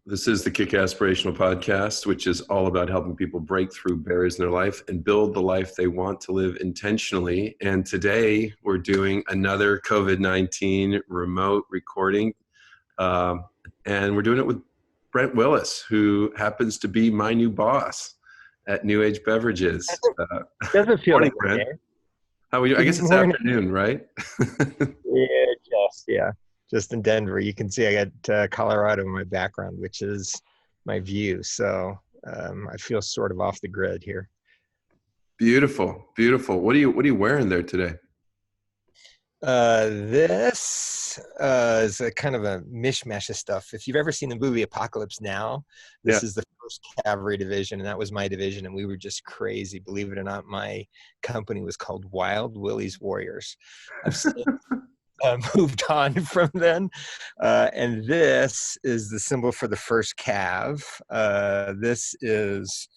This is the Kickasspirational Podcast, which is all about helping people break through barriers in their life and build the life they want to live intentionally. And today we're doing another COVID-19 remote recording. And we're doing it with Brent Willis, who happens to be my new boss at NewAge Beverages. Doesn't feel morning, like Brent. day. How are you? I guess it's afternoon, right? Just in Denver. You can see I got Colorado in my background, which is my view. So I feel sort of off the grid here. Beautiful, beautiful. What are you wearing there today? This is a kind of a mishmash of stuff. If you've ever seen the movie Apocalypse Now, this is the first cavalry division, and that was my division, and we were just crazy. Believe it or not, my company was called Wild Willie's Warriors. I've since moved on from then, and this is the symbol for the first Cav. This is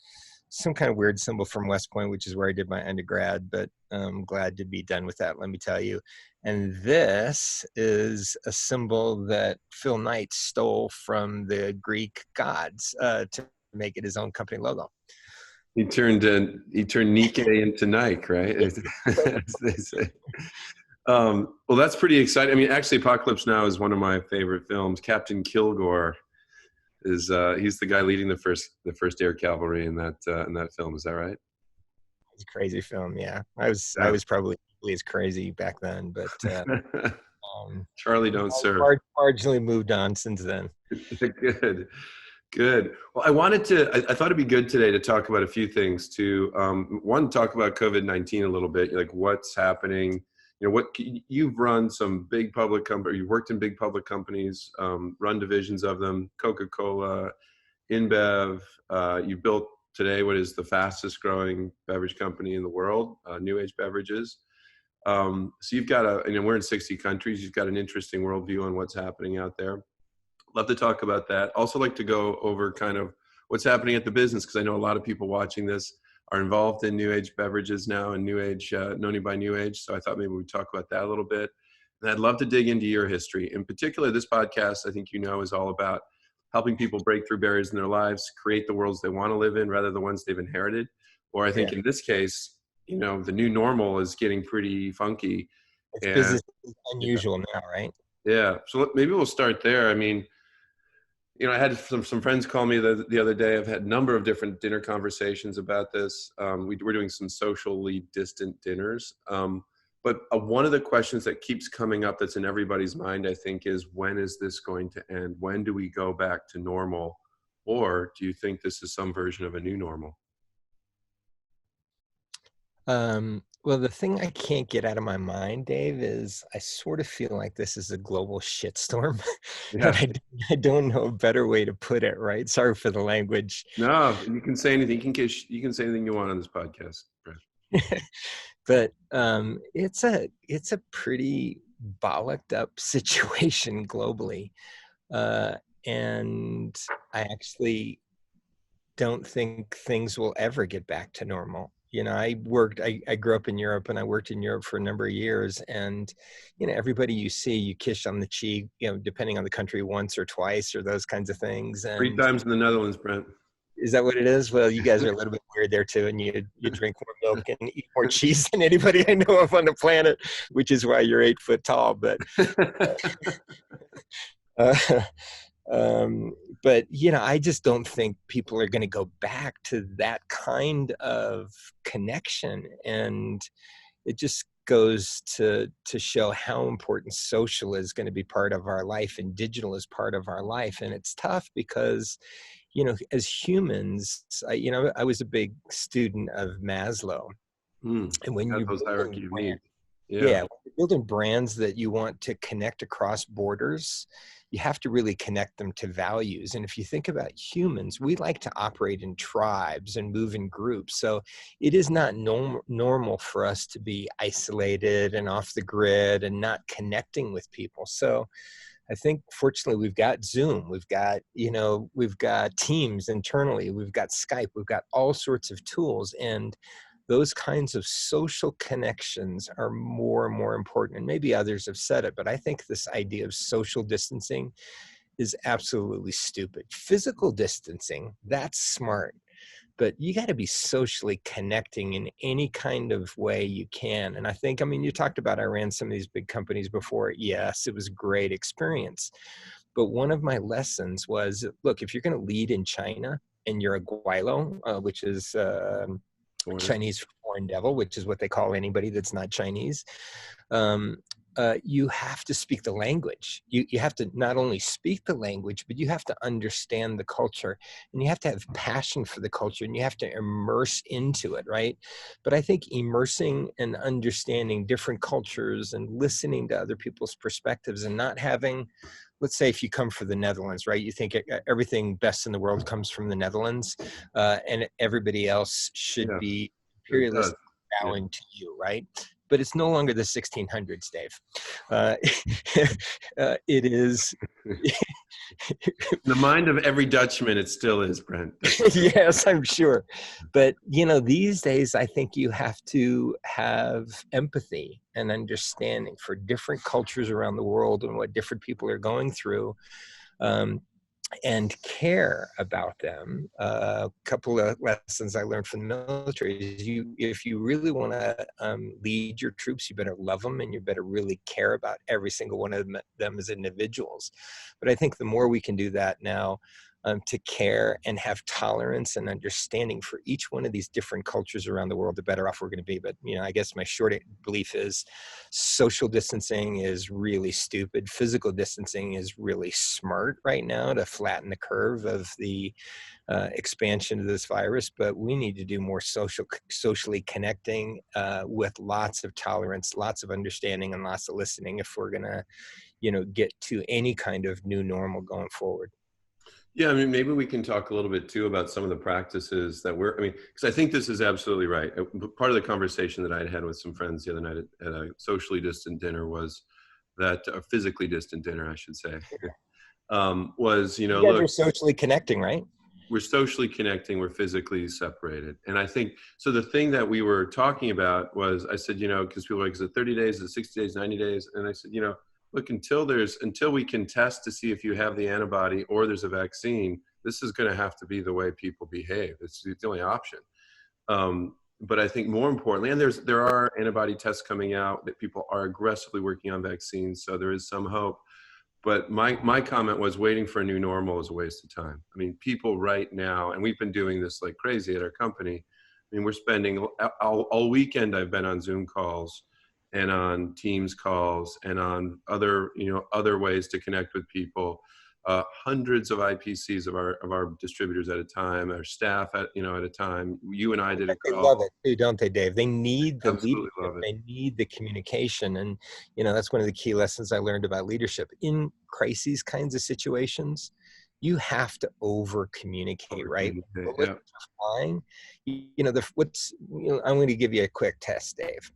some kind of weird symbol from West Point, which is where I did my undergrad, but I'm glad to be done with that, let me tell you. And this is a symbol that Phil Knight stole from the Greek gods to make it his own company logo. He turned Nike into Nike, right? As they say. Well, that's pretty exciting. I mean, actually, Apocalypse Now is one of my favorite films. Captain Kilgore is he's the guy leading the first Air Cavalry in that film. Is that right? It's a crazy film. Yeah, I was probably as crazy back then, but Charlie don't serve. Marginally moved on since then. Good. Well, I thought it'd be good today to talk about a few things. One, talk about COVID-19 a little bit, like what's happening. You know, you've run some big public companies, you've worked in big public companies, run divisions of them, Coca Cola, NBEV. You built today what is the fastest growing beverage company in the world, NewAge Beverages. So you've got we're in 60 countries. You've got an interesting worldview on what's happening out there. Love to talk about that. Also like to go over kind of what's happening at the business, because I know a lot of people watching this are involved in NewAge Beverages now and NewAge, Noni by NewAge. So I thought maybe we'd talk about that a little bit. And I'd love to dig into your history. In particular, this podcast, I think is all about helping people break through barriers in their lives, create the worlds they want to live in rather than the ones they've inherited. Or I think in this case, the new normal is getting pretty funky. Business is unusual now, right? Yeah. So maybe we'll start there. I mean, I had some friends call me the other day. I've had a number of different dinner conversations about this. We're doing some socially distant dinners. But one of the questions that keeps coming up that's in everybody's mind, I think, is when is this going to end? When do we go back to normal? Or do you think this is some version of a new normal? Well, the thing I can't get out of my mind, Dave, is I sort of feel like this is a global shitstorm. Yeah. I don't know a better way to put it, right? Sorry for the language. No, you can say anything. You can say anything you want on this podcast, Brent. But it's a pretty bollocked up situation globally. And I actually don't think things will ever get back to normal. I grew up in Europe, and I worked in Europe for a number of years, and, everybody you see, you kiss on the cheek, depending on the country, once or twice or those kinds of things. And 3 times in the Netherlands, Brent. Is that what it is? Well, you guys are a little bit weird there too, and you drink more milk and eat more cheese than anybody I know of on the planet, which is why you're 8 foot tall. But but I just don't think people are going to go back to that kind of connection, and it just goes to show how important social is going to be part of our life, and digital is part of our life. And it's tough because as humans, I was a big student of Maslow, and when you're when you're building brands that you want to connect across borders, you have to really connect them to values. And if you think about humans, we like to operate in tribes and move in groups. So it is not normal for us to be isolated and off the grid and not connecting with people. So I think fortunately we've got Zoom, we've got Teams internally, we've got Skype, we've got all sorts of tools, and those kinds of social connections are more and more important. And maybe others have said it, but I think this idea of social distancing is absolutely stupid. Physical distancing, that's smart. But you got to be socially connecting in any kind of way you can. And I think, I mean, you talked about I ran some of these big companies before. Yes, it was a great experience. But one of my lessons was, look, if you're going to lead in China and you're a guailo, which is Chinese for foreign devil, which is what they call anybody that's not Chinese, you have to speak the language. You have to not only speak the language, but you have to understand the culture, and you have to have passion for the culture, and you have to immerse into it, right? But I think immersing and understanding different cultures and listening to other people's perspectives and not having, let's say if you come from the Netherlands, right? You think everything best in the world comes from the Netherlands, and everybody else should be imperialist bowing to you, right? But it's no longer the 1600s, Dave. It is. The mind of every Dutchman, it still is, Brent. Yes, I'm sure. But, you know, these days, I think you have to have empathy and understanding for different cultures around the world and what different people are going through. And care about them. A couple of lessons I learned from the military is if you really want to lead your troops, you better love them, and you better really care about every single one of them as individuals. But I think the more we can do that now, to care and have tolerance and understanding for each one of these different cultures around the world, the better off we're going to be. But, you know, I guess my short belief is social distancing is really stupid. Physical distancing is really smart right now to flatten the curve of the expansion of this virus. But we need to do more socially connecting with lots of tolerance, lots of understanding, and lots of listening if we're going to, you know, get to any kind of new normal going forward. Yeah, I mean, maybe we can talk a little bit too about some of the practices that because I think this is absolutely right. Part of the conversation that I had with some friends the other night at a socially distant dinner was that, a physically distant dinner, I should say, was, you know, look, we're socially connecting, right? We're socially connecting, we're physically separated. And I think, so the thing that we were talking about was, I said, you know, because people are like, is it 30 days, is it 60 days, 90 days? And I said, you know, look, until we can test to see if you have the antibody or there's a vaccine, this is going to have to be the way people behave. It's the only option. But I think more importantly, and there are antibody tests coming out that people are aggressively working on vaccines, so there is some hope. But my comment was, waiting for a new normal is a waste of time. I mean, people right now, and we've been doing this like crazy at our company. I mean, we're spending all weekend. I've been on Zoom calls and on Teams calls and on other ways to connect with people. Hundreds of IPCs of our distributors at a time, our staff at a time. You and I did a call. They love it too, don't they, Dave? They need the Absolutely leadership. They need the communication. And, you know, that's one of the key lessons I learned about leadership. In crises kinds of situations, you have to over communicate, right? Yeah. Flying, I'm going to give you a quick test, Dave.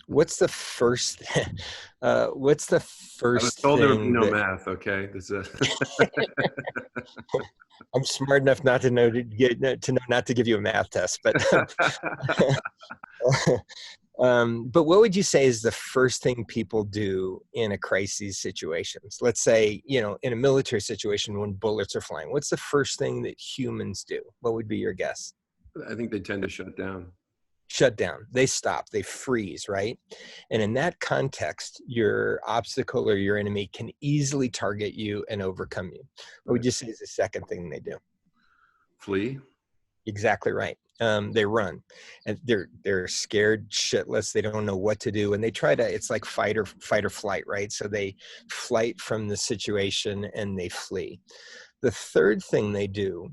What's the first? I was told there would be no math. Okay, I'm smart enough not to know not to give you a math test, but but what would you say is the first thing people do in a crisis situations? Let's say, you know, in a military situation when bullets are flying, what's the first thing that humans do? What would be your guess? I think they tend to shut down. They stop, they freeze, right? And in that context, your obstacle or your enemy can easily target you and overcome you. What would you say is the second thing they do? Flee. Exactly right. They run, and they're scared shitless. They don't know what to do, and they try to. It's like fight or flight, right? So they flight from the situation and they flee. The third thing they do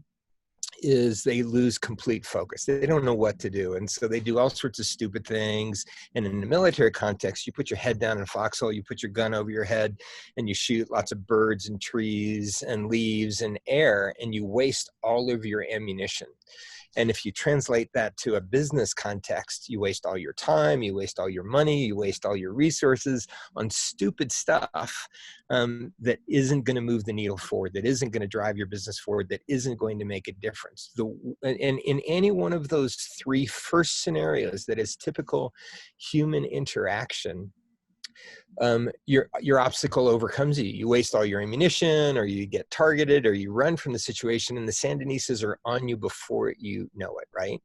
is they lose complete focus. They don't know what to do. And so they do all sorts of stupid things. And in the military context, you put your head down in a foxhole, you put your gun over your head, and you shoot lots of birds and trees and leaves and air, and you waste all of your ammunition. And if you translate that to a business context, you waste all your time, you waste all your money, you waste all your resources on stupid stuff that isn't going to move the needle forward, that isn't going to drive your business forward, that isn't going to make a difference. And in any one of those three first scenarios that is typical human interaction, your obstacle overcomes you. You waste all your ammunition, or you get targeted, or you run from the situation, and the Sandinistas are on you before you know it, right?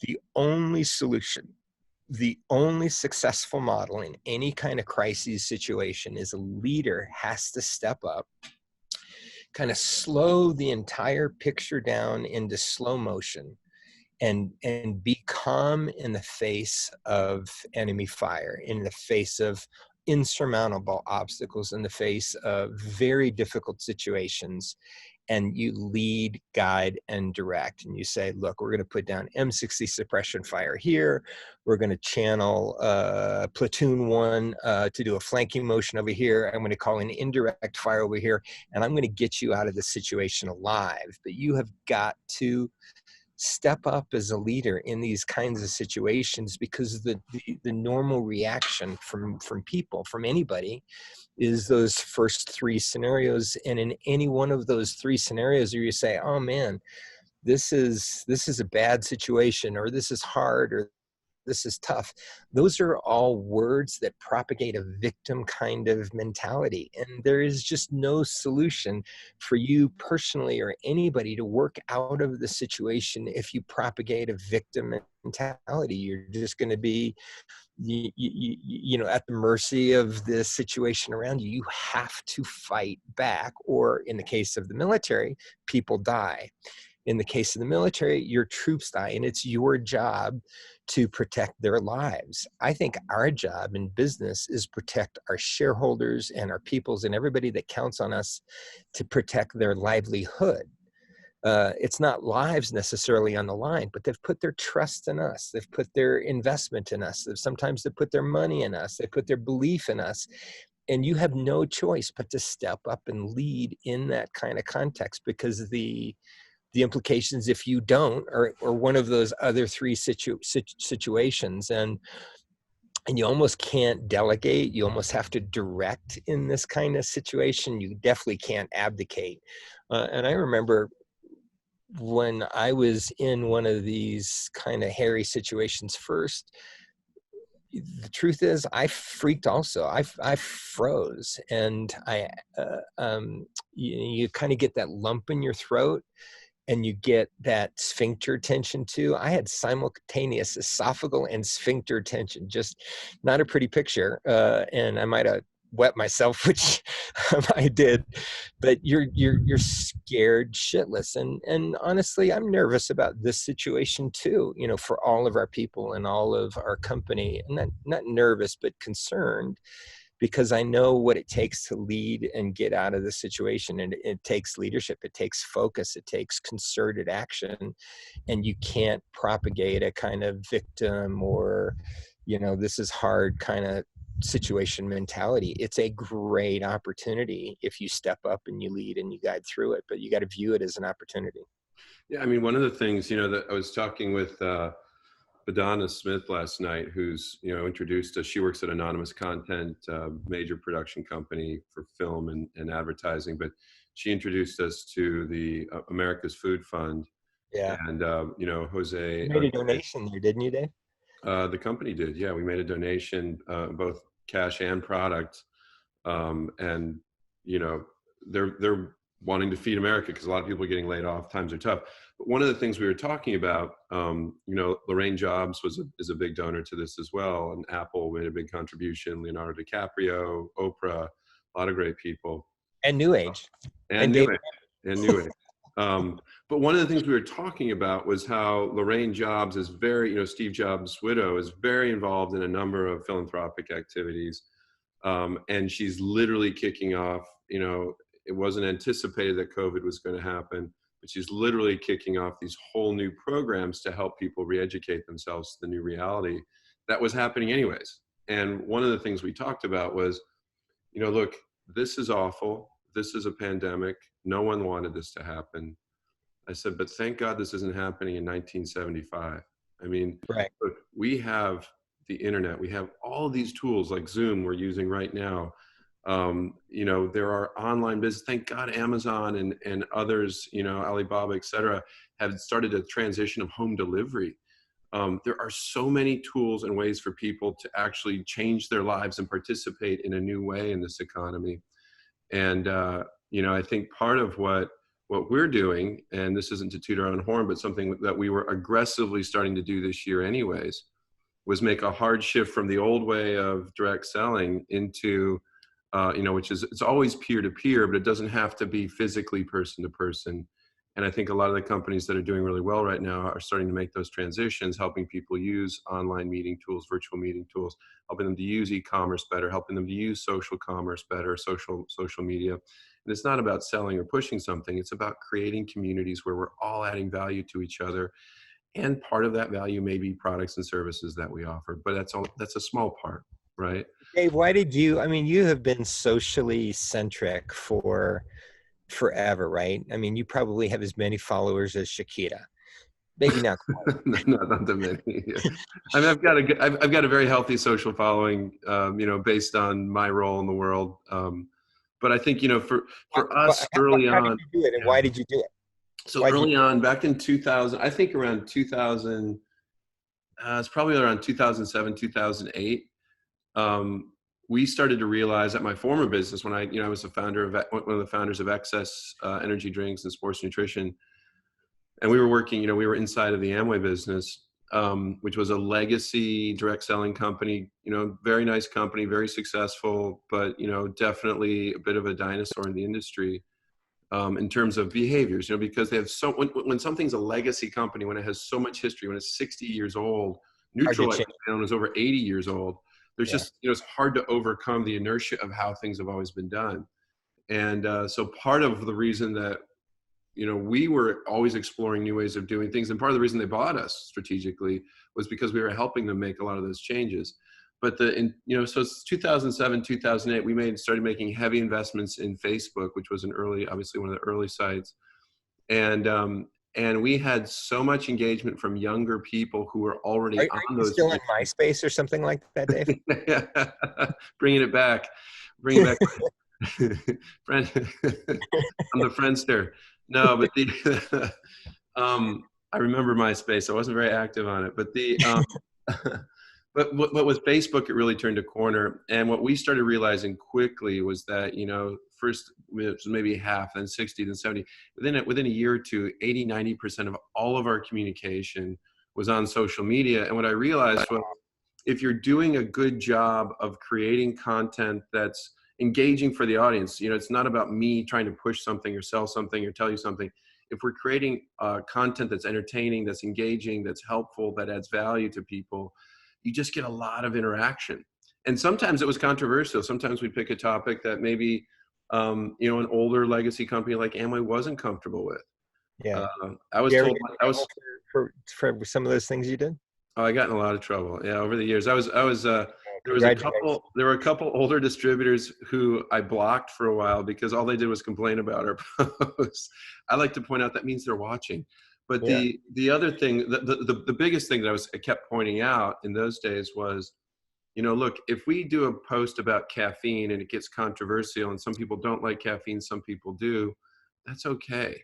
The only solution, the only successful model in any kind of crisis situation is a leader has to step up, kind of slow the entire picture down into slow motion, and be calm in the face of enemy fire, in the face of insurmountable obstacles, in the face of very difficult situations. And you lead, guide, and direct. And you say, look, we're going to put down M60 suppression fire here. We're going to channel platoon 1 to do a flanking motion over here. I'm going to call in indirect fire over here. And I'm going to get you out of the situation alive. But you have got to step up as a leader in these kinds of situations, because the normal reaction from people, from anybody, is those first 3 scenarios. And in any one of those 3 scenarios where you say, oh man, this is a bad situation, or this is hard, or this is tough, those are all words that propagate a victim kind of mentality. And there is just no solution for you personally or anybody to work out of the situation if you propagate a victim mentality. You're just going to be at the mercy of the situation around you. You have to fight back, or in the case of the military, people die. In the case of the military, your troops die, and it's your job to protect their lives. I think our job in business is protect our shareholders and our peoples and everybody that counts on us to protect their livelihood. It's not lives necessarily on the line, but they've put their trust in us. They've put their investment in us. Sometimes they put their money in us. They put their belief in us. And you have no choice but to step up and lead in that kind of context, because the implications, if you don't, or one of those other 3 situations, and you almost can't delegate. You almost have to direct in this kind of situation. You definitely can't abdicate. And I remember when I was in one of these kind of hairy situations first, the truth is I freaked also. I froze, and you kind of get that lump in your throat, and you get that sphincter tension too. I had simultaneous esophageal and sphincter tension, just not a pretty picture. And I might have wet myself, which I did, but you're scared shitless. And honestly, I'm nervous about this situation too, for all of our people and all of our company. And not nervous, but concerned, because I know what it takes to lead and get out of the situation. And it takes leadership, it takes focus, it takes concerted action. And you can't propagate a kind of victim or, this is hard kind of situation mentality. It's a great opportunity if you step up and you lead and you guide through it, but you got to view it as an opportunity. Yeah. I mean, one of the things, that I was talking with, Badana Smith last night, who's, introduced us. She works at Anonymous Content, major production company for film and advertising, but she introduced us to the America's Food Fund. Yeah. And, Jose. You made a donation there, didn't you, Dave? The company did. Yeah. We made a donation, both cash and product. And, they're wanting to feed America because a lot of people are getting laid off. Times are tough. But one of the things we were talking about, Lorraine Jobs is a big donor to this as well. And Apple made a big contribution, Leonardo DiCaprio, Oprah, a lot of great people. And NewAge. And NewAge. But one of the things we were talking about was how Lorraine Jobs is very, Steve Jobs' widow is very involved in a number of philanthropic activities. And she's literally kicking off, it wasn't anticipated that COVID was going to happen, but she's literally kicking off these whole new programs to help people re-educate themselves to the new reality that was happening anyways. And one of the things we talked about was, look, this is awful. This is a pandemic. No one wanted this to happen. I said, but thank God this isn't happening in 1975. I mean, right. Look, we have the internet. We have all these tools like Zoom we're using right now. There are online business. Thank God Amazon and others, Alibaba, et cetera, have started a transition of home delivery. there are so many tools and ways for people to actually change their lives and participate in a new way in this economy. And, I think part of what we're doing, and this isn't to toot our own horn, but something that we were aggressively starting to do this year anyways, was make a hard shift from the old way of direct selling into, which is, it's always peer-to-peer, but it doesn't have to be physically person-to-person. And I think a lot of the companies that are doing really well right now are starting to make those transitions, helping people use online meeting tools, virtual meeting tools, helping them to use e-commerce better, helping them to use social commerce better, social media. And it's not about selling or pushing something. It's about creating communities where we're all adding value to each other. And part of that value may be products and services that we offer, but that's a small part, right? Dave, why did you have been socially centric for forever, right? I mean, you probably have as many followers as Shakira. Maybe not quite. not that many. Yeah. I mean, I've got a very healthy social following, based on my role in the world. But I think, for us early on. How did you do it, and why did you do it? So early on, back in 2000, I think around 2000, it's probably around 2007, 2008. We started to realize that my former business, when I was one of the founders of Excess Energy Drinks and Sports Nutrition, and we were working, we were inside of the Amway business, which was a legacy direct selling company, very nice company, very successful, but, definitely a bit of a dinosaur in the industry in terms of behaviors, because they have when something's a legacy company, when it has so much history, when it's 60 years old, Neutral is over 80 years old. There's just, it's hard to overcome the inertia of how things have always been done. And so part of the reason that, we were always exploring new ways of doing things, and part of the reason they bought us strategically was because we were helping them make a lot of those changes. But so it's 2007, 2008, we started making heavy investments in Facebook, which was obviously one of the early sites. And we had so much engagement from younger people who were already on those. Still in MySpace or something like that, Dave? Bringing it back. Friend, I'm the Friendster. No, but I remember MySpace. I wasn't very active on it, but but with Facebook, it really turned a corner. And what we started realizing quickly was that, first it was maybe half, then 60, then 70. Within a year or two, 80, 90% of all of our communication was on social media. And what I realized was, if you're doing a good job of creating content that's engaging for the audience, it's not about me trying to push something or sell something or tell you something. If we're creating content that's entertaining, that's engaging, that's helpful, that adds value to people, you just get a lot of interaction. And sometimes it was controversial. Sometimes we pick a topic that maybe, an older legacy company like Amway wasn't comfortable with. Yeah. I was told for some of those things you did. Oh, I got in a lot of trouble. Yeah. Over the years, there were a couple older distributors who I blocked for a while because all they did was complain about our posts. I like to point out that means they're watching. But the other thing, the biggest thing that I kept pointing out in those days was, look, if we do a post about caffeine and it gets controversial and some people don't like caffeine, some people do, that's okay.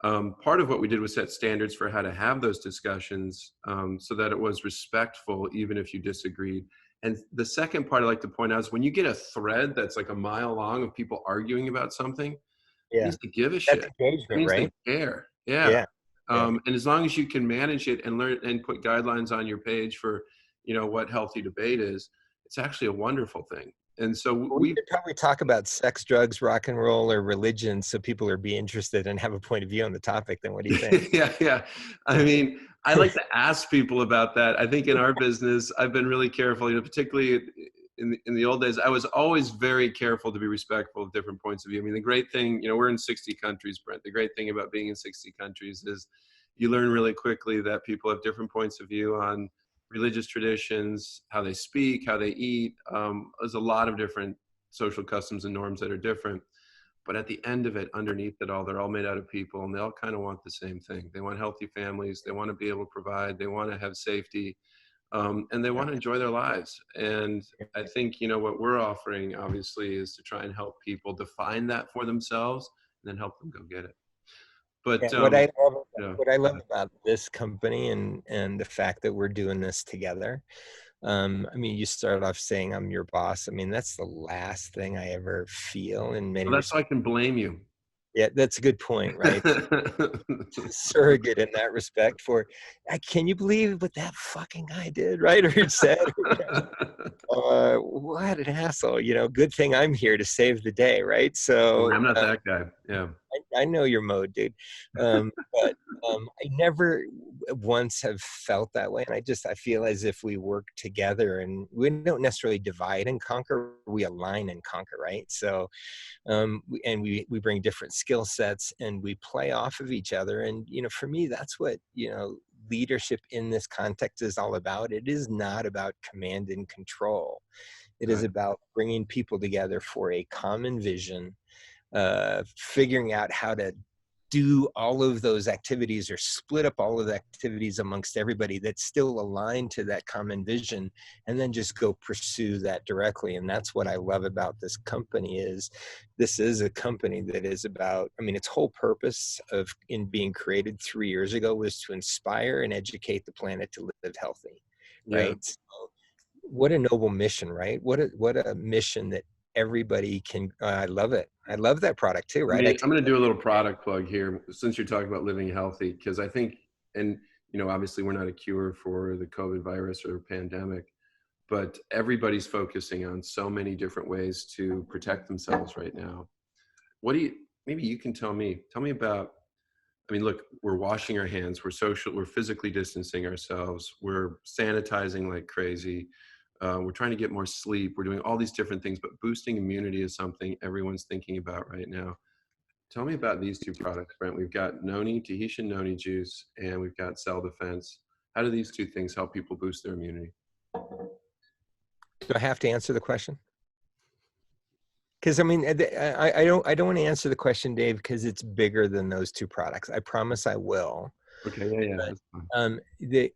Part of what we did was set standards for how to have those discussions so that it was respectful, even if you disagreed. And the second part I like to point out is when you get a thread that's like a mile long of people arguing about something, it means to give a shit. Engagement, it means right? They care. Yeah. And as long as you can manage it and learn and put guidelines on your page for, what healthy debate is, it's actually a wonderful thing. And so we could probably talk about sex, drugs, rock and roll, or religion, so people are be interested and have a point of view on the topic. Then what do you think? Yeah. I mean, I like to ask people about that. I think in our business, I've been really careful, particularly in the old days, I was always very careful to be respectful of different points of view. I mean, the great thing, we're in 60 countries, Brent. The great thing about being in 60 countries is you learn really quickly that people have different points of view on religious traditions, how they speak, how they eat. There's a lot of different social customs and norms that are different. But at the end of it, underneath it all, they're all made out of people, and they all kind of want the same thing. They want healthy families. They want to be able to provide. They want to have safety. And they want to enjoy their lives. And I think, what we're offering, obviously, is to try and help people define that for themselves and then help them go get it. But Yeah, yeah, what I love about this company and the fact that we're doing this together. I mean, you started off saying I'm your boss. I mean, that's the last thing I ever feel in many well, that's so I respects. can blame you. Yeah, that's a good point, right? Surrogate in that respect for, can you believe what that fucking guy did, right? Or said, or whatever. What an asshole, good thing I'm here to save the day, right? So I'm not that guy. Yeah. I know your mode, dude. But I never once have felt that way. And I feel as if we work together and we don't necessarily divide and conquer, we align and conquer, right? So, we bring different skill sets and we play off of each other. And, for me, that's what, leadership in this context is all about. It is not about command and control. It is about bringing people together for a common vision, figuring out how to do all of those activities or split up all of the activities amongst everybody that's still aligned to that common vision, and then just go pursue that directly. And that's what I love about this company is this is a company that is about, its whole purpose in being created 3 years ago was to inspire and educate the planet to live healthy, right? Yeah. So what a noble mission, right? What a mission that everybody can. I love it. I love that product too, right? I'm going to do a little product plug here since you're talking about living healthy, because I think, and obviously we're not a cure for the COVID virus or pandemic, but everybody's focusing on so many different ways to protect themselves right now. Maybe you can tell me about, look, we're washing our hands, we're physically distancing ourselves, we're sanitizing like crazy. We're trying to get more sleep. We're doing all these different things, but boosting immunity is something everyone's thinking about right now. Tell me about these two products, Brent. We've got Tahitian noni juice, and we've got Cell Defense. How do these two things help people boost their immunity? Do I have to answer the question? Because I don't want to answer the question, Dave, because it's bigger than those two products. I promise I will. Okay, yeah, But, that's fine.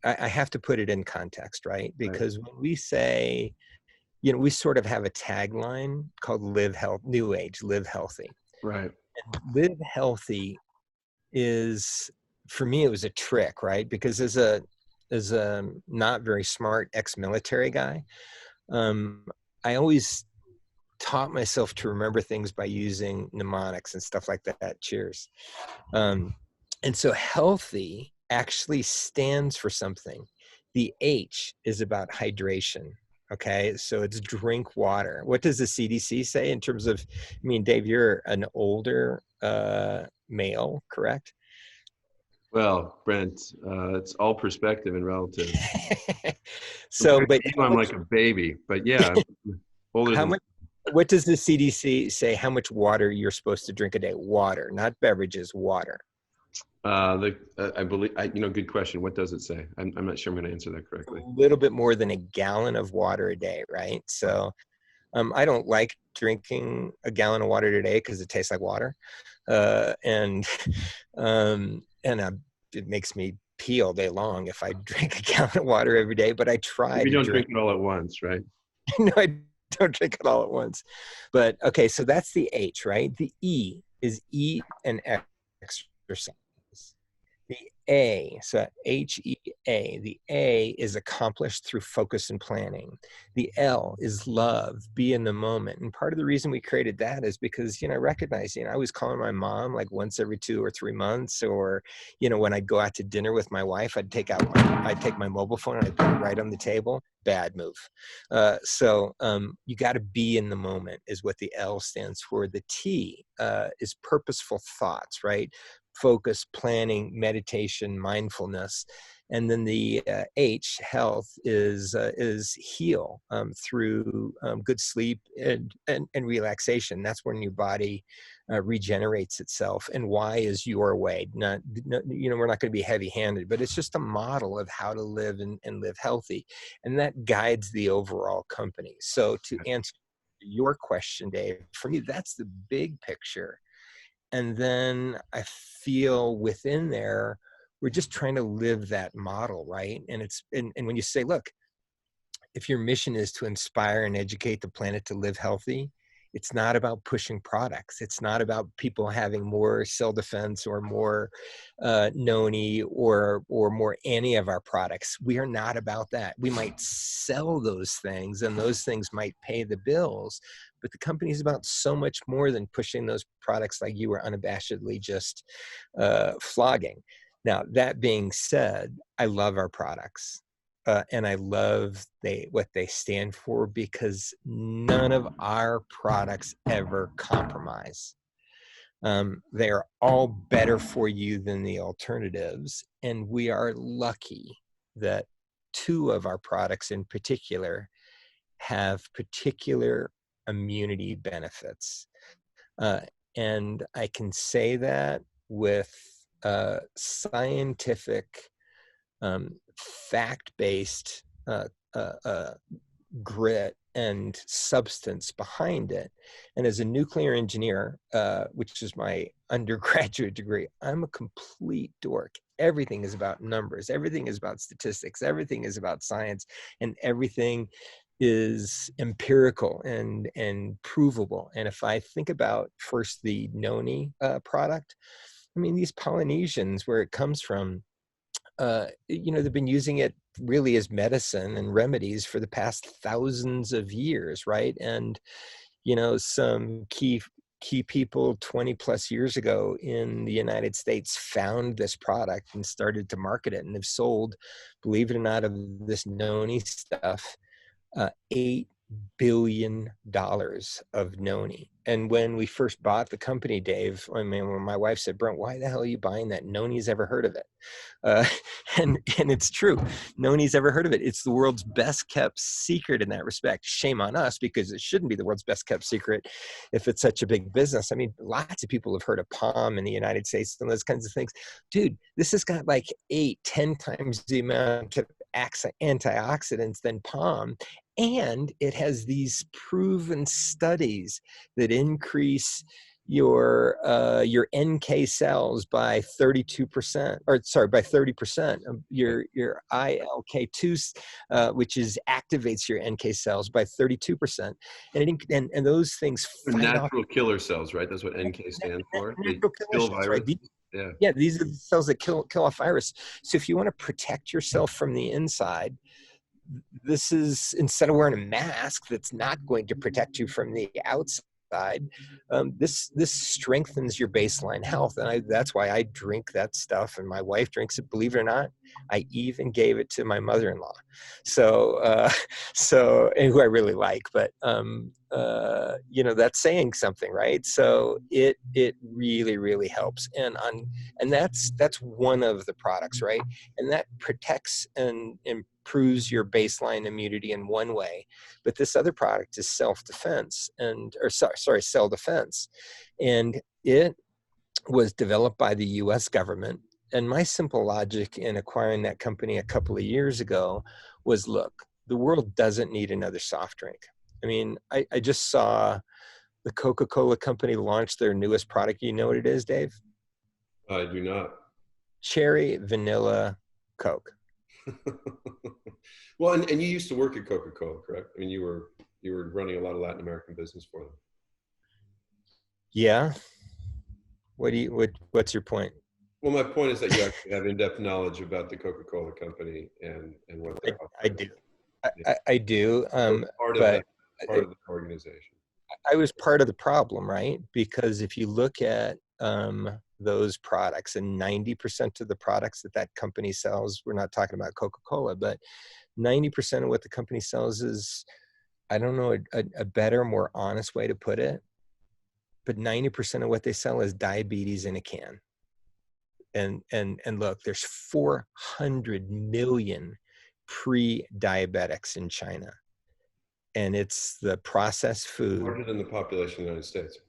I have to put it in context, right? Because when we say, we sort of have a tagline called NewAge, live healthy. Right. And live healthy is, for me, it was a trick, right? Because as a not very smart ex-military guy, I always taught myself to remember things by using mnemonics and stuff like that. Cheers. And so healthy actually stands for something. The H is about hydration. Okay, so it's drink water. What does the CDC say in terms of, Dave, you're an older male, correct? Well, Brent, it's all perspective and relative. So, but I'm like a baby, but yeah, older than. What does the CDC say? How much water you're supposed to drink a day? Water, not beverages. Water. I believe, good question. What does it say? I'm not sure I'm going to answer that correctly. A little bit more than a gallon of water a day, right? So, I don't like drinking a gallon of water today because it tastes like water, and it makes me pee all day long if I drink a gallon of water every day. But I try. You don't drink it all at once, right? No, I don't drink it all at once. But okay, so that's the H, right? The E is eat and exercise. The A, so HEA, the A is accomplished through focus and planning. The L is love, be in the moment. And part of the reason we created that is because, I recognize, I was calling my mom like once every 2 or 3 months, or, when I'd go out to dinner with my wife, I'd take my mobile phone and I'd put it right on the table. Bad move. So you got to be in the moment is what the L stands for. The T is purposeful thoughts, right? Focus, planning, meditation, mindfulness. And then the H, health, is heal through good sleep and relaxation. That's when your body regenerates itself. And Y is your way. We're not going to be heavy-handed, but it's just a model of how to live and live healthy. And that guides the overall company. So to answer your question, Dave, for me, that's the big picture. And then I feel within there, we're just trying to live that model, right? And when you say, look, if your mission is to inspire and educate the planet to live healthy, It's not about pushing products. It's not about people having more cell defense or more noni or more any of our products. We are not about that. We might sell those things and those things might pay the bills, but the company is about so much more than pushing those products like you were unabashedly just flogging. Now, that being said, I love our products. And I love what they stand for, because none of our products ever compromise. They are all better for you than the alternatives. And we are lucky that 2 of our products in particular have particular immunity benefits. And I can say that with scientific, fact-based grit and substance behind it. And as a nuclear engineer, which is my undergraduate degree, I'm a complete dork. Everything is about numbers. Everything is about statistics. Everything is about science, and everything is empirical and provable. And if I think about first the noni product, I mean, these Polynesians, where it comes from, they've been using it really as medicine and remedies for the past thousands of years, right? And, some key people 20 plus years ago in the United States found this product and started to market it, and have sold, believe it or not, of this noni stuff, $8 billion of noni. And when we first bought the company, Dave, I mean, when my wife said, Brent, why the hell are you buying that? Noni's ever heard of it. And it's true. Noni's ever heard of it. It's the world's best kept secret in that respect. Shame on us, because it shouldn't be the world's best kept secret if it's such a big business. I mean, lots of people have heard of palm in the United States and those kinds of things. Dude, this has got like 8-10 times the amount of antioxidants than palm. And it has these proven studies that increase your NK cells by 32%, or sorry, by 30%. Your ILK2, which activates your NK cells by 32%, and those things fight natural killer cells, right? That's what NK stands for. They kill virus. Right? Yeah, these are the cells that kill off virus. So if you want to protect yourself from the inside, this is, instead of wearing a mask that's not going to protect you from the outside, this strengthens your baseline health. And that's why I drink that stuff, and my wife drinks it, believe it or not. I even gave it to my mother-in-law, so and who I really like, but that's saying something, right? So it really, really helps. And that's one of the products, right? And that protects and improves your baseline immunity in one way. But this other product is cell defense, and it was developed by the US government. And my simple logic in acquiring that company a couple of years ago was, look, the world doesn't need another soft drink. I mean, I just saw the Coca Cola company launch their newest product. You know what it is, Dave? I do not. Cherry vanilla Coke. Well, and you used to work at Coca Cola, correct? I mean, you were running a lot of Latin American business for them. Yeah. What's your point? Well, my point is that you actually have in-depth knowledge about the Coca Cola company and what they're offering. I do. Part of the organization. I was part of the problem, right? Because if you look at those products, and 90% of the products that company sells, we're not talking about Coca Cola, but 90% of what the company sells is, I don't know a better, more honest way to put it, but 90% of what they sell is diabetes in a can. And look, there's 400 million pre-diabetics in China, and it's the processed food. Larger than the population of the United States.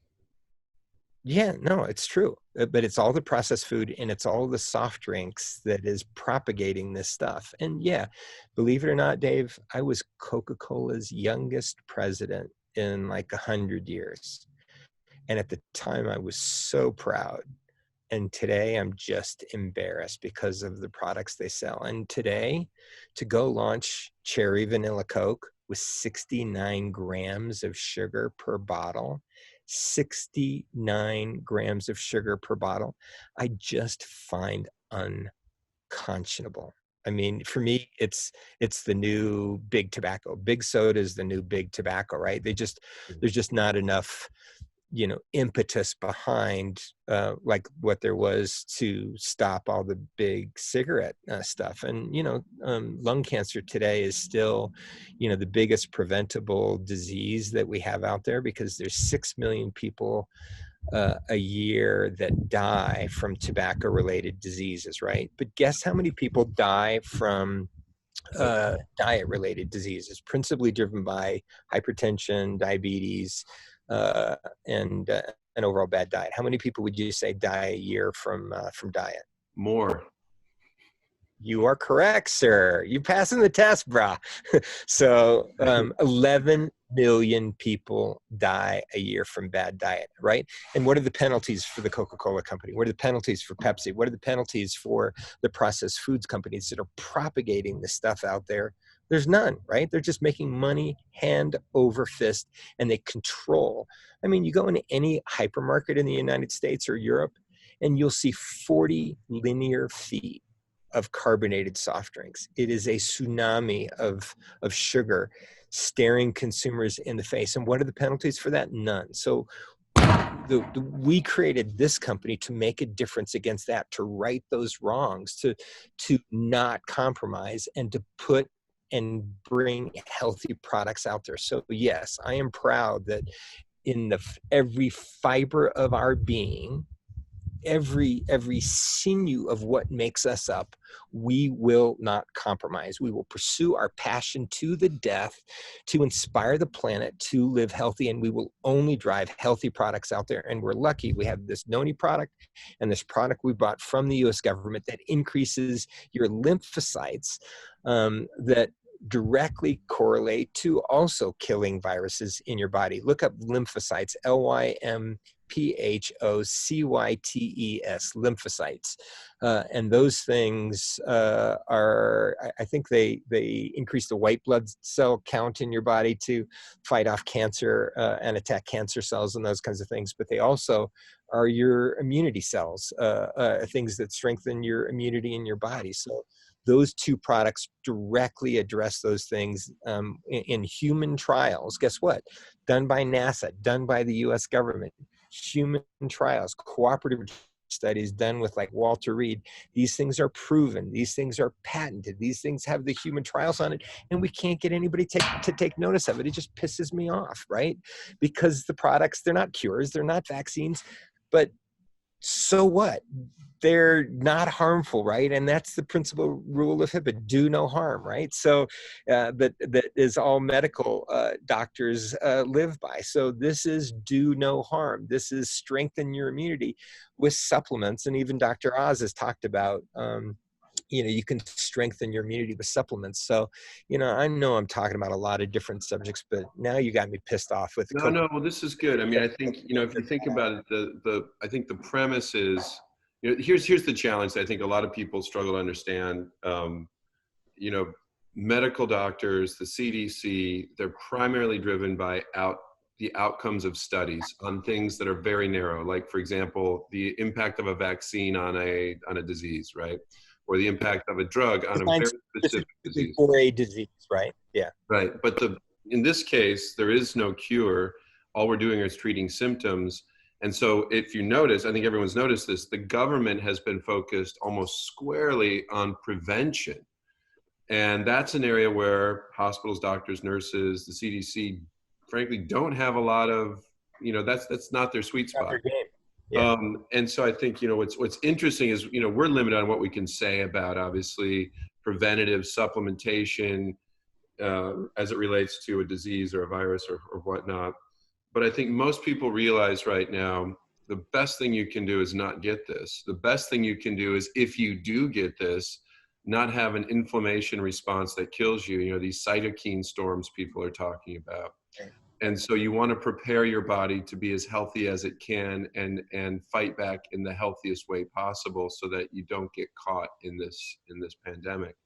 Yeah, no, it's true. But it's all the processed food, and it's all the soft drinks that is propagating this stuff. And yeah, believe it or not, Dave, I was Coca-Cola's youngest president in like 100 years. And at the time I was so proud. And today I'm just embarrassed because of the products they sell. And today, to go launch Cherry Vanilla Coke with 69 grams of sugar per bottle. 69 grams of sugar per bottle. I just find unconscionable. I mean, for me, it's the new big tobacco. Big soda is the new big tobacco, right? There's just not enough, impetus behind like what there was to stop all the big cigarette stuff. And, lung cancer today is still, the biggest preventable disease that we have out there, because there's 6 million people a year that die from tobacco related diseases, right? But guess how many people die from diet related diseases, principally driven by hypertension, diabetes, and an overall bad diet? How many people would you say die a year from diet? More. You are correct, sir. You're passing the test, brah. So 11 million people die a year from bad diet, right? And what are the penalties for the Coca Cola company? What are the penalties for Pepsi? What are the penalties for the processed foods companies that are propagating this stuff out there? There's none, right? They're just making money hand over fist, and they control. I mean, you go into any hypermarket in the United States or Europe, and you'll see 40 linear feet of carbonated soft drinks. It is a tsunami of sugar staring consumers in the face. And what are the penalties for that? None. So we created this company to make a difference against that, to right those wrongs, to not compromise, and to put and bring healthy products out there. So yes, I am proud that in every fiber of our being, every sinew of what makes us up, we will not compromise. We will pursue our passion to the death, to inspire the planet to live healthy, and we will only drive healthy products out there. And we're lucky we have this Noni product and this product we bought from the US government that increases your lymphocytes, that directly correlate to also killing viruses in your body. Look up lymphocytes, LYMPHOCYTES, lymphocytes. And those things I think they increase the white blood cell count in your body to fight off cancer and attack cancer cells and those kinds of things. But they also are your immunity cells, things that strengthen your immunity in your body. So those two products directly address those things in human trials. Guess what? Done by NASA, done by the US government, human trials, cooperative studies done with like Walter Reed. These things are proven. These things are patented. These things have the human trials on it, and we can't get anybody to take notice of it. It just pisses me off, right? Because the products, they're not cures, they're not vaccines, but so what? They're not harmful, right? And that's the principal rule of HIPAA: do no harm, right? So that is all medical doctors live by. So this is do no harm. This is strengthen your immunity with supplements. And even Dr. Oz has talked about, you can strengthen your immunity with supplements. So, I know I'm talking about a lot of different subjects, but now you got me pissed off with the No, well, this is good. I mean, I think, if you think about it, I think the premise is, here's the challenge that I think a lot of people struggle to understand. Medical doctors, the CDC, they're primarily driven by the outcomes of studies on things that are very narrow. Like, for example, the impact of a vaccine on a disease, right? Or the impact of a drug on a very specific disease. For a disease, right? Yeah. Right. But in this case, there is no cure. All we're doing is treating symptoms. And so if you notice, I think everyone's noticed this, the government has been focused almost squarely on prevention. And that's an area where hospitals, doctors, nurses, the CDC, frankly, don't have a lot of, that's not their sweet spot. Yeah. And so I think, what's interesting is, we're limited on what we can say about, obviously, preventative supplementation as it relates to a disease or a virus or whatnot. But I think most people realize right now, the best thing you can do is not get this. The best thing you can do is, if you do get this, not have an inflammation response that kills you, these cytokine storms people are talking about. And so you want to prepare your body to be as healthy as it can and fight back in the healthiest way possible so that you don't get caught in this pandemic.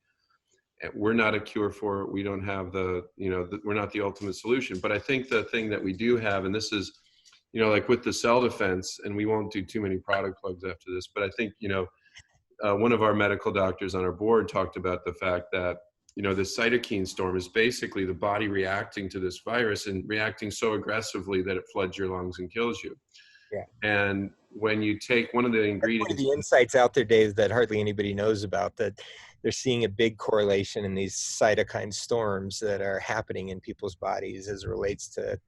We're not a cure for it. We don't have we're not the ultimate solution. But I think the thing that we do have, and this is, like with the cell defense, and we won't do too many product plugs after this, but I think, one of our medical doctors on our board talked about the fact that, the cytokine storm is basically the body reacting to this virus and reacting so aggressively that it floods your lungs and kills you. Yeah. And when you take one of the ingredients, one of the insights out there, Dave, that hardly anybody knows about, that they're seeing a big correlation in these cytokine storms that are happening in people's bodies as it relates to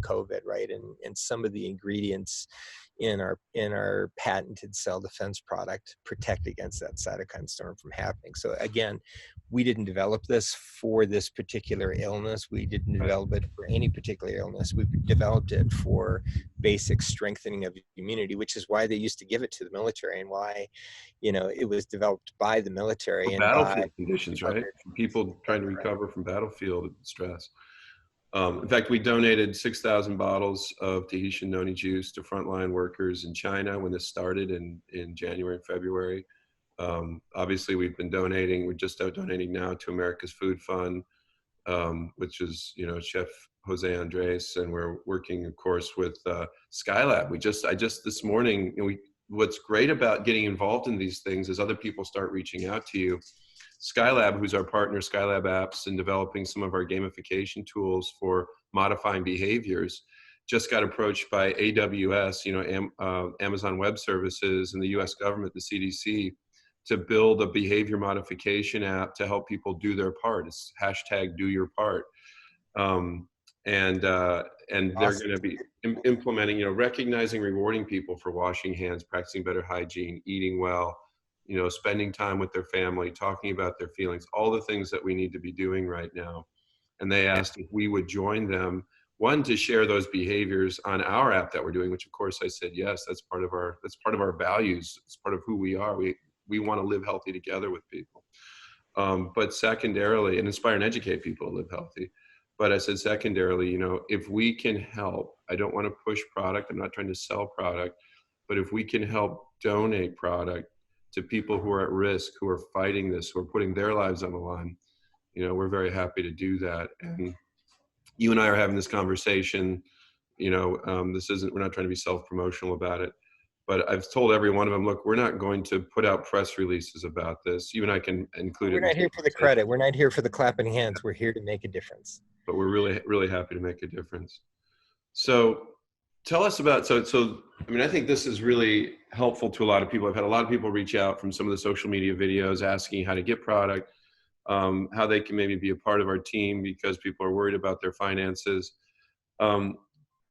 COVID, right? And some of the ingredients in our patented cell defense product protect against that cytokine storm from happening. So again, we didn't develop this for this particular illness. We didn't develop it for any particular illness. We developed it for basic strengthening of immunity, which is why they used to give it to the military, and why, it was developed by the military and battlefield conditions, right? People trying to recover from battlefield stress. In fact, we donated 6,000 bottles of Tahitian noni juice to frontline workers in China when this started in January and February. Obviously, we've been donating. We're just out donating now to America's Food Fund, which is, Chef Jose Andres, and we're working, of course, with Skylab. I just this morning, what's great about getting involved in these things is other people start reaching out to you. Skylab, who's our partner, Skylab Apps, in developing some of our gamification tools for modifying behaviors, just got approached by AWS, Amazon Web Services, and the U.S. government, the CDC, to build a behavior modification app to help people do their part. It's #DoYourPart. And they're going to be implementing, recognizing, rewarding people for washing hands, practicing better hygiene, eating well, spending time with their family, talking about their feelings, all the things that we need to be doing right now. And they asked if we would join them, one, to share those behaviors on our app that we're doing, which of course I said, yes, that's part of our values. It's part of who we are. We want to live healthy together with people. But secondarily, and inspire and educate people to live healthy. But I said, secondarily, if we can help, I don't want to push product. I'm not trying to sell product, but if we can help donate product to people who are at risk, who are fighting this, who are putting their lives on the line, we're very happy to do that. And you and I are having this conversation, we're not trying to be self-promotional about it, but I've told every one of them, look, we're not going to put out press releases about this. You and I can include it. We're not here for the credit. We're not here for the clapping hands. We're here to make a difference. But we're really, really happy to make a difference. So tell us about, I think this is really helpful to a lot of people. I've had a lot of people reach out from some of the social media videos asking how to get product, how they can maybe be a part of our team because people are worried about their finances. When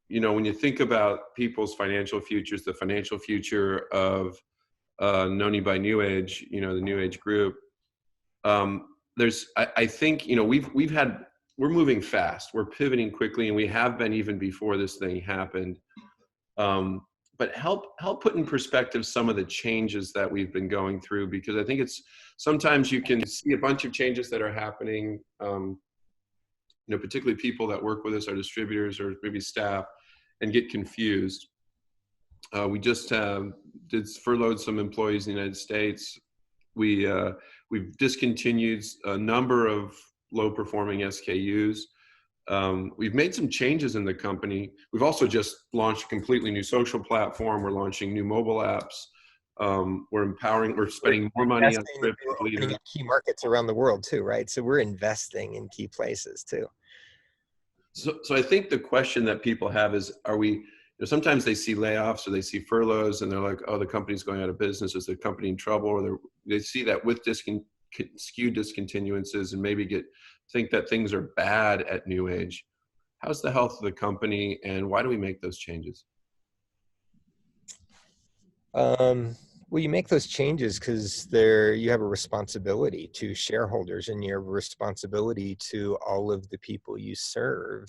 you think about people's financial futures, the financial future of Noni by NewAge, the NewAge group, I think, we're moving fast, we're pivoting quickly, and we have been even before this thing happened. But help put in perspective some of the changes that we've been going through, because I think it's sometimes you can see a bunch of changes that are happening, particularly people that work with us, our distributors or maybe staff, and get confused. We just did furloughed some employees in the United States. We've discontinued a number of low-performing SKUs. We've made some changes in the company. We've also just launched a completely new social platform. We're launching new mobile apps. We're spending more money on in key markets around the world too, right? So we're investing in key places too. So I think the question that people have is, sometimes they see layoffs or they see furloughs and they're like, oh, the company's going out of business. Is the company in trouble? Or they see that with SKU discontinuances and maybe think that things are bad at NewAge. How's the health of the company, and why do we make those changes? Well, you make those changes because you have a responsibility to shareholders, and you have a responsibility to all of the people you serve.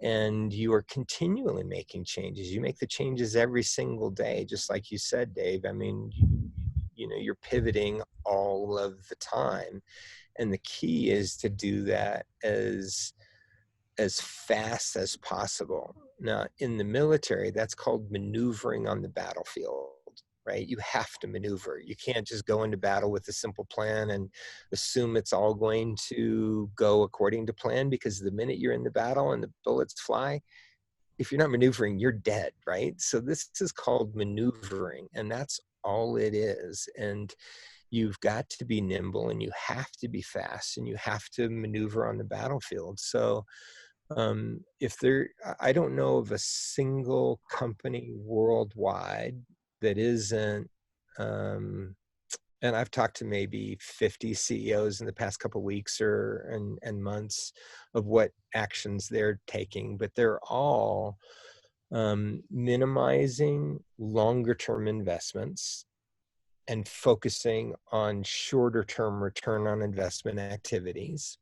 And you are continually making changes. You make the changes every single day, just like you said, Dave. I mean, you're pivoting all of the time. And the key is to do that as fast as possible. Now, in the military, that's called maneuvering on the battlefield, right? You have to maneuver. You can't just go into battle with a simple plan and assume it's all going to go according to plan, because the minute you're in the battle and the bullets fly, if you're not maneuvering, you're dead, right? So this is called maneuvering, and that's all it is. And you've got to be nimble, and you have to be fast, and you have to maneuver on the battlefield. So I don't know of a single company worldwide that isn't, and I've talked to maybe 50 CEOs in the past couple of weeks and months of what actions they're taking, but they're all minimizing longer term investments and focusing on shorter term return on investment activities.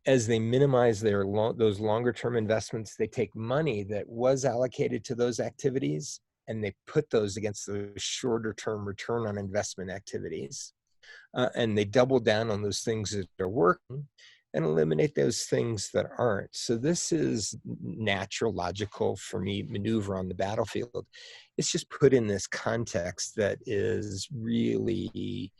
As they minimize those longer term investments, they take money that was allocated to those activities and they put those against those shorter term return on investment activities. And they double down on those things that are working and eliminate those things that aren't. So this is natural, logical for me maneuver on the battlefield. It's just put in this context that is really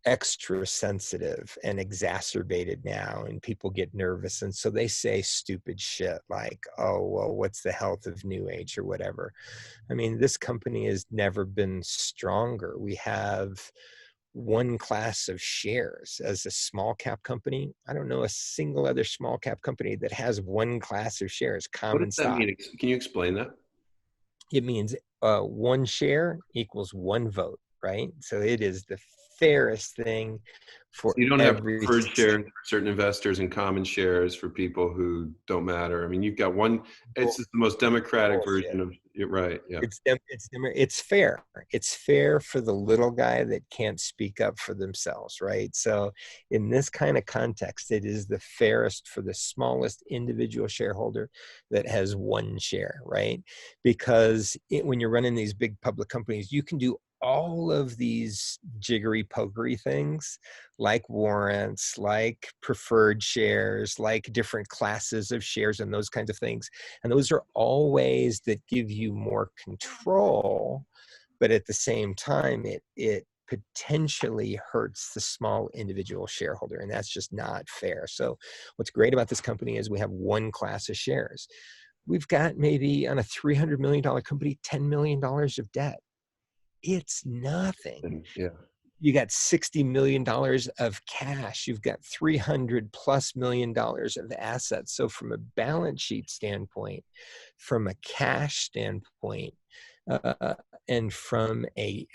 extra sensitive and exacerbated now, and people get nervous, and so they say stupid shit like, oh well, what's the health of NewAge or whatever. I mean, this company has never been stronger. We have one class of shares as a small cap company. I don't know a single other small cap company that has one class of shares, common stock. What does that mean? Can you explain that? It means one share equals one vote, right? So it is the fairest thing for so you don't have preferred shares for certain investors and common shares for people who don't matter. I mean, you've got one. It's the most democratic version of it, right? Yeah. It's fair. It's fair for the little guy that can't speak up for themselves, right? So in this kind of context, it is the fairest for the smallest individual shareholder that has one share, right? Because when you're running these big public companies, you can do all of these jiggery pokery things like warrants, like preferred shares, like different classes of shares and those kinds of things. And those are all ways that give you more control, but at the same time, it potentially hurts the small individual shareholder, and that's just not fair. So what's great about this company is we have one class of shares. We've got maybe on a $300 million company, $10 million of debt. It's nothing. Yeah. You got $60 million of cash. You've got $300+ million of assets. So from a balance sheet standpoint, from a cash standpoint, and from a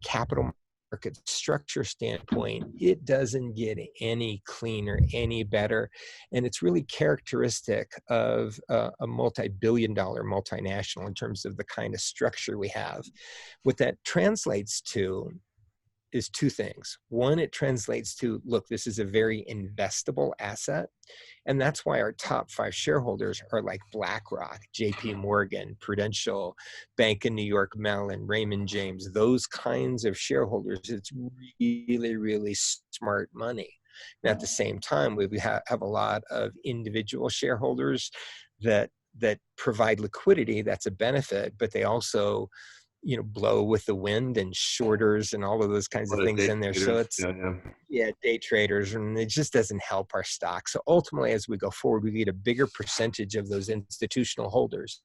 capital market structure standpoint, it doesn't get any cleaner, any better. And it's really characteristic of a multi-billion-dollar multinational in terms of the kind of structure we have. What that translates to is two things. One, it translates to, look, this is a very investable asset. And that's why our top 5 shareholders are like BlackRock, JP Morgan, Prudential, Bank of New York Mellon, Raymond James, those kinds of shareholders. It's really, really smart money. And at the same time, we have a lot of individual shareholders that provide liquidity. That's a benefit, but they also blow with the wind, and shorters and all of those kinds of things in there. So it's day traders, and it just doesn't help our stock. So ultimately, as we go forward, we get a bigger percentage of those institutional holders.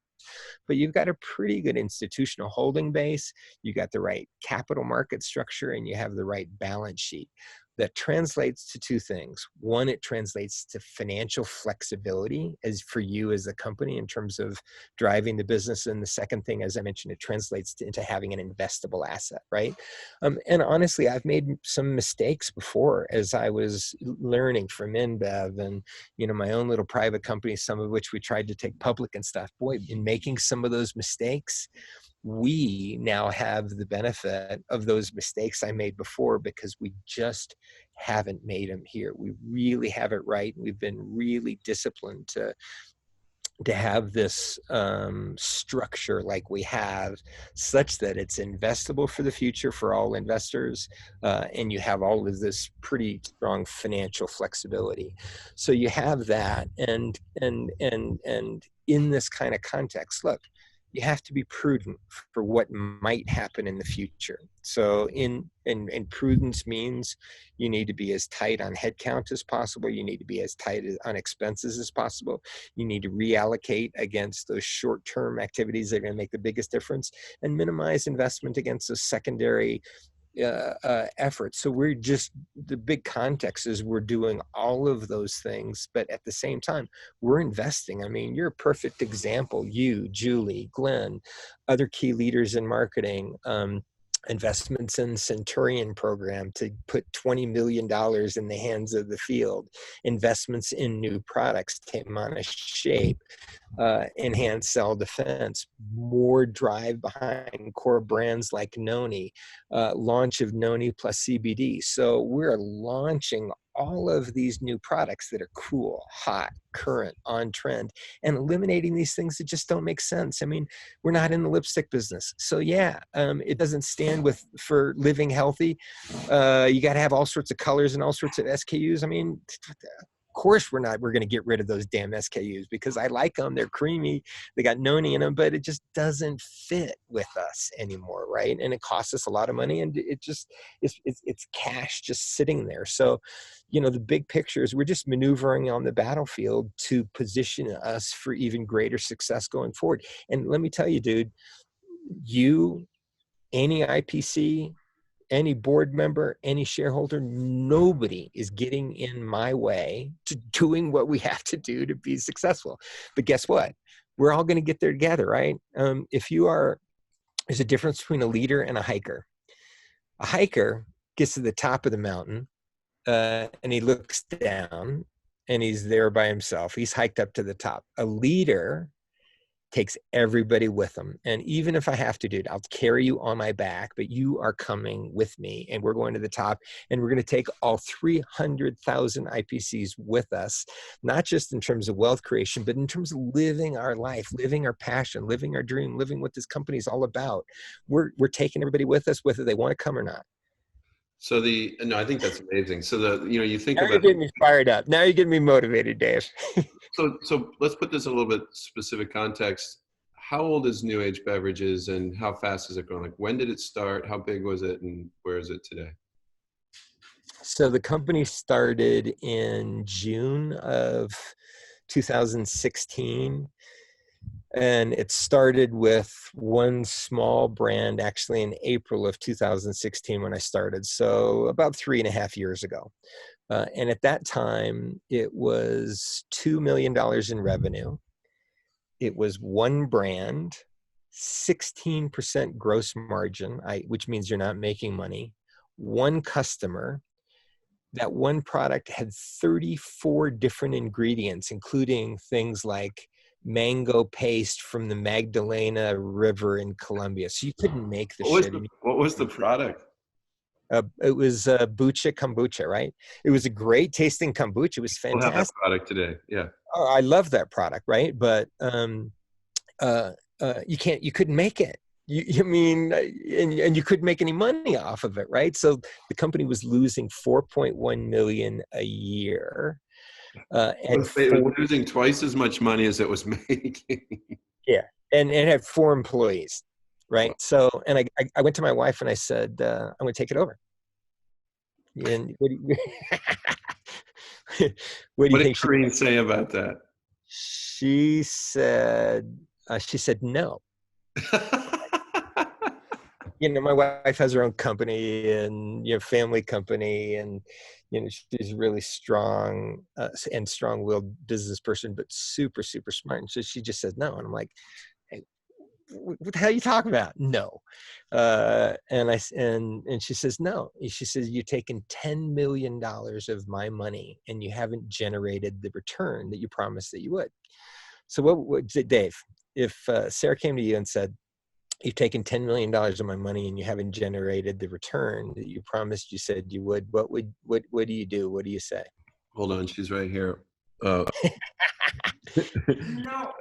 But you've got a pretty good institutional holding base. You got the right capital market structure, and you have the right balance sheet. That translates to two things. One, it translates to financial flexibility as for you as a company in terms of driving the business. And the second thing, as I mentioned, it translates into having an investable asset, right? And honestly, I've made some mistakes before as I was learning from NBEV and, my own little private company, some of which we tried to take public and stuff. Boy, in making some of those mistakes, we now have the benefit of those mistakes I made before because we just haven't made them here. We really have it right. We've been really disciplined to have this structure like we have, such that it's investable for the future for all investors, and you have all of this pretty strong financial flexibility. So you have that, and in this kind of context, look, you have to be prudent for what might happen in the future. So and prudence means you need to be as tight on headcount as possible. You need to be as tight on expenses as possible. You need to reallocate against those short-term activities that are going to make the biggest difference, and minimize investment against those secondary efforts. So the big context is we're doing all of those things, but at the same time, we're investing. I mean, you're a perfect example. You, Julie, Glenn, other key leaders in marketing, investments in Centurion program to put $20 million in the hands of the field, investments in new products, Tamana Shape, enhanced cell defense, more drive behind core brands like Noni, launch of Noni plus CBD. So we're launching all of these new products that are cool, hot, current, on trend, and eliminating these things that just don't make sense. I mean, we're not in the lipstick business. So yeah, it doesn't stand for living healthy. You got to have all sorts of colors and all sorts of SKUs. I mean, of course we're going to get rid of those damn SKUs because I like them. They're creamy. They got Noni in them, but it just doesn't fit with us anymore, right? And it costs us a lot of money, and it's cash just sitting there. So, the big picture is we're just maneuvering on the battlefield to position us for even greater success going forward. And let me tell you, dude, any IPC, any board member, any shareholder, nobody is getting in my way to doing what we have to do to be successful. But guess what? We're all going to get there together, right? There's a difference between a leader and a hiker. A hiker gets to the top of the mountain and he looks down and he's there by himself. He's hiked up to the top. A leader takes everybody with him. And even if I have to, dude, I'll carry you on my back, but you are coming with me and we're going to the top, and we're going to take all 300,000 IPCs with us, not just in terms of wealth creation, but in terms of living our life, living our passion, living our dream, living what this company is all about. We're taking everybody with us, whether they want to come or not. So I think that's amazing. So you think now about. You're getting me fired up. Now you're getting me motivated, Dave. So let's put this in a little bit specific context. How old is NewAge Beverages and how fast is it growing? Like, when did it start? How big was it? And where is it today? So the company started in June of 2016. And it started with one small brand actually in April of 2016 when I started. So about 3.5 years ago. And at that time, it was $2 million in revenue. It was one brand, 16% gross margin, which means you're not making money. One customer. That one product had 34 different ingredients, including things like mango paste from the Magdalena River in Colombia. So you couldn't make the shit. What was the product? It was Bucha kombucha, right? It was a great tasting kombucha. It was fantastic. We'll have that product today. Yeah. Oh, I love that product, right? But you couldn't make it. And you couldn't make any money off of it, right? So the company was losing $4.1 million a year. And it was losing twice as much money as it was making. Yeah, and it had 4 employees, right? So, and I went to my wife and I said, I'm going to take it over. And what do you think? What did Corrine say about that? She said no. My wife has her own company and family company, and she's a really strong and strong-willed business person, but super, super smart. And so she just says no, and I'm like, hey, what the hell are you talking about? No. And she says no. She says, you're taking $10 million of my money and you haven't generated the return that you promised that you would. So what Dave, if Sarah came to you and said, you've taken $10 million of my money and you haven't generated the return that you promised you said you would, what do you do? What do you say? Hold on, she's right here. No. No.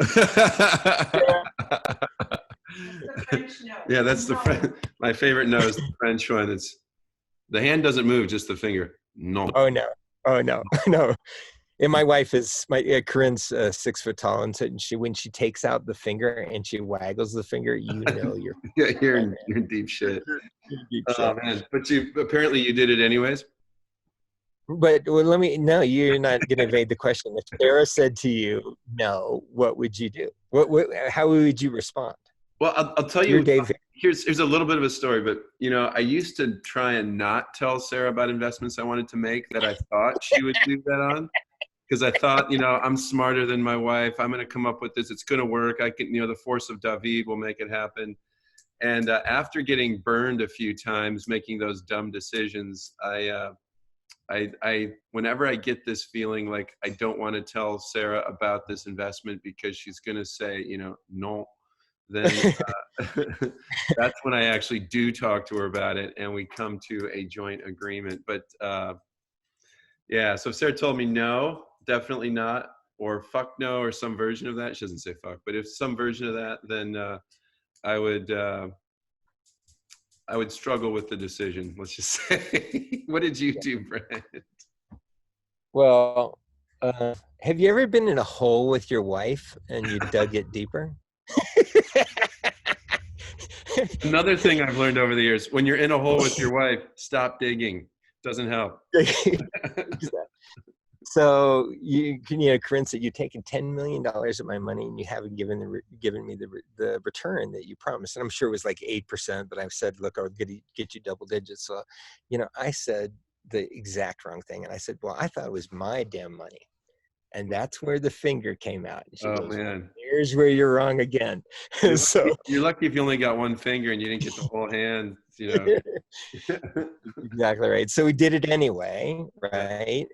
Yeah, that's the French. My favorite no is the French one. It's the hand doesn't move, just the finger. No. Oh no. No. And my wife is Corinne's 6 foot tall, and so when she takes out the finger and she waggles the finger, you're Yeah, you're in deep shit. you're in deep Oh shit. man, but apparently you did it anyways. But no, you're not going to evade the question. If Sarah said to you, no, what would you do? How would you respond? Well, I'll tell Your you. day. Here's a little bit of a story, but I used to try and not tell Sarah about investments I wanted to make that I thought she would do that on, because I thought, I'm smarter than my wife. I'm going to come up with this. It's going to work. I can, the force of David will make it happen. And after getting burned a few times making those dumb decisions, I whenever I get this feeling like I don't want to tell Sarah about this investment because she's going to say, no, then that's when I actually do talk to her about it and we come to a joint agreement. But yeah, so if Sarah told me no, definitely not, or fuck no, or some version of that. She doesn't say fuck, but if some version of that, then I would struggle with the decision. Let's just say. What did you do, Brent? Well, have you ever been in a hole with your wife and you dug it deeper? Another thing I've learned over the years: when you're in a hole with your wife, stop digging. Doesn't help. So Corinne said, you've taken $10 million of my money and you haven't given me the return that you promised. And I'm sure it was like 8%, but I've said, look, I'll get you double digits. So, I said the exact wrong thing. And I said, well, I thought it was my damn money. And that's where the finger came out. And she goes, man, here's where you're wrong again. You're lucky if you only got one finger and you didn't get the whole hand. Exactly right. So we did it anyway, right?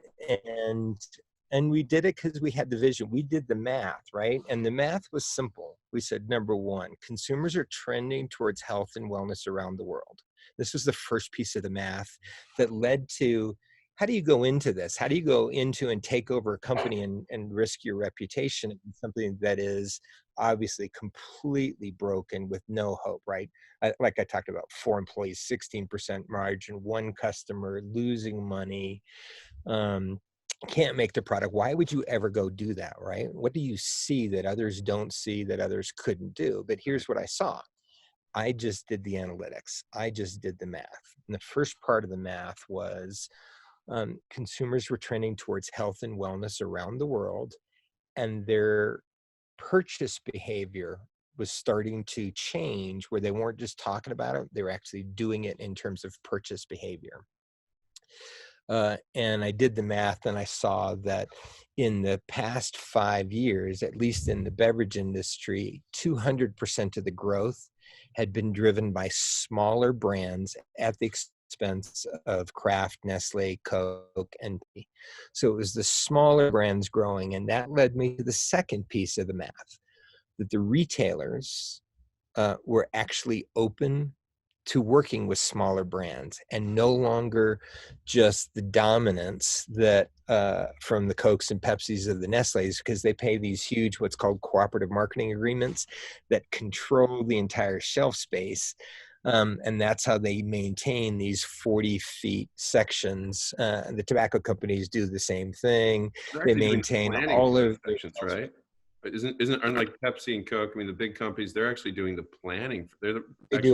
And we did it because we had the vision. We did the math, right? And the math was simple. We said, number one, consumers are trending towards health and wellness around the world. This was the first piece of the math that led to, how do you go into this? How do you go into and take over a company and risk your reputation in something that is obviously completely broken with no hope, right? Like I talked about, 4 employees, 16% margin, 1 customer, losing money, can't make the product. Why would you ever go do that, right? What do you see that others don't see that others couldn't do? But here's what I saw. I just did the analytics. I just did the math. And the first part of the math was consumers were trending towards health and wellness around the world, and their purchase behavior was starting to change, where they weren't just talking about it, they were actually doing it in terms of purchase behavior. And I did the math and I saw that in the past 5 years, at least in the beverage industry, 200% of the growth had been driven by smaller brands at the expense of Kraft, Nestle, Coke, and Pepsi. So it was the smaller brands growing. And that led me to the second piece of the math, that the retailers were actually open to working with smaller brands and no longer just the dominance that from the Cokes and Pepsis of the Nestle's, because they pay these huge, what's called cooperative marketing agreements that control the entire shelf space. And that's how they maintain these 40 feet sections. The tobacco companies do the same thing. They maintain all of the sections, right? But aren't like Pepsi and Coke? I mean, the big companies, they're actually doing the planning. They do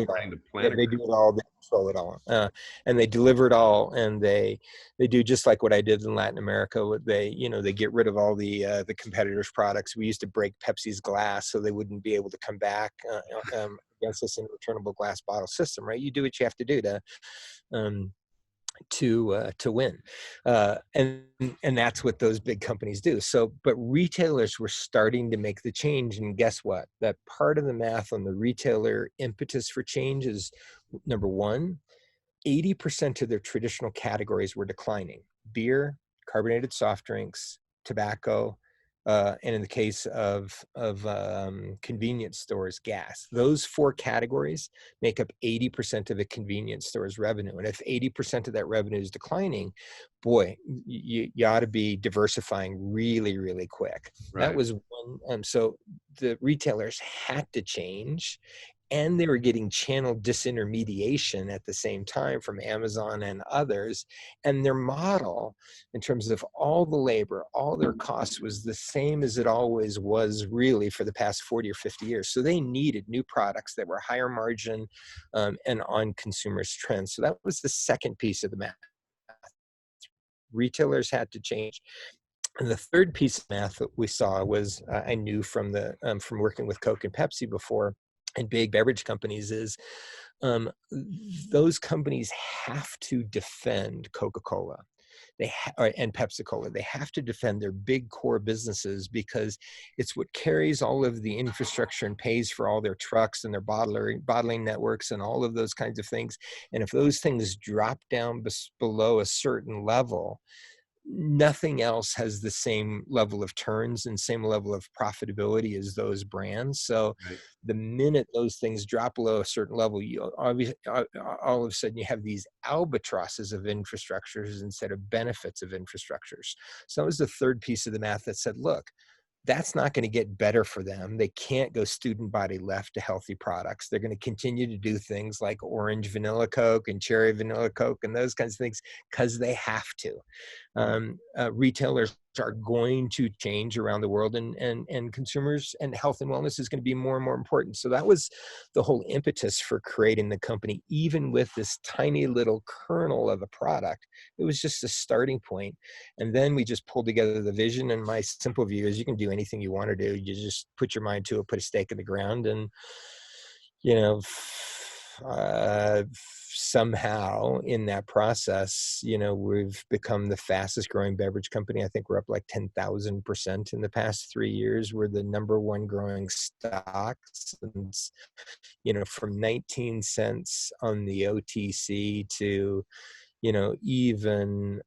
it all. Yeah, they do it all. They control it all, and they deliver it all. And they do just like what I did in Latin America. They get rid of all the competitors' products. We used to break Pepsi's glass so they wouldn't be able to come back against us in a returnable glass bottle system. Right? You do what you have to do to win, and that's what those big companies do. So, but retailers were starting to make the change, and guess what? That part of the math on the retailer impetus for change is, number one, 80% of their traditional categories were declining: beer, carbonated soft drinks, tobacco, and in the case of convenience stores, gas. Those 4 categories make up 80% of a convenience store's revenue. And if 80% of that revenue is declining, boy, you ought to be diversifying really, really quick. Right. That was one. So the retailers had to change, and they were getting channel disintermediation at the same time from Amazon and others. And their model, in terms of all the labor, all their costs, was the same as it always was really for the past 40 or 50 years. So they needed new products that were higher margin and on consumers' trends. So that was the second piece of the math. Retailers had to change. And the third piece of math that we saw was, I knew from working with Coke and Pepsi before, and big beverage companies, is those companies have to defend Coca Cola. And Pepsi Cola. They have to defend their big core businesses because it's what carries all of the infrastructure and pays for all their trucks and their bottling networks and all of those kinds of things. And if those things drop down below a certain level, nothing else has the same level of turns and same level of profitability as those brands. So Right. the minute those things drop below a certain level, you obviously all of a sudden you have these albatrosses of infrastructures instead of benefits of infrastructures. So that was the third piece of the math that said, look, that's not going to get better for them. They can't go student body left to healthy products. They're going to continue to do things like orange vanilla Coke and cherry vanilla Coke and those kinds of things because they have to. Retailers are going to change around the world, and consumers, and health and wellness is going to be more and more important. So that was the whole impetus for creating the company. Even with this tiny little kernel of a product, it was just a starting point. And then we just pulled together the vision. And my simple view is you can do anything you want to do. You just put your mind to it, put a stake in the ground, and somehow in that process, we've become the fastest growing beverage company. I think we're up like 10,000% in the past 3 years. We're the number one growing stock since, from 19 cents on the OTC to, even,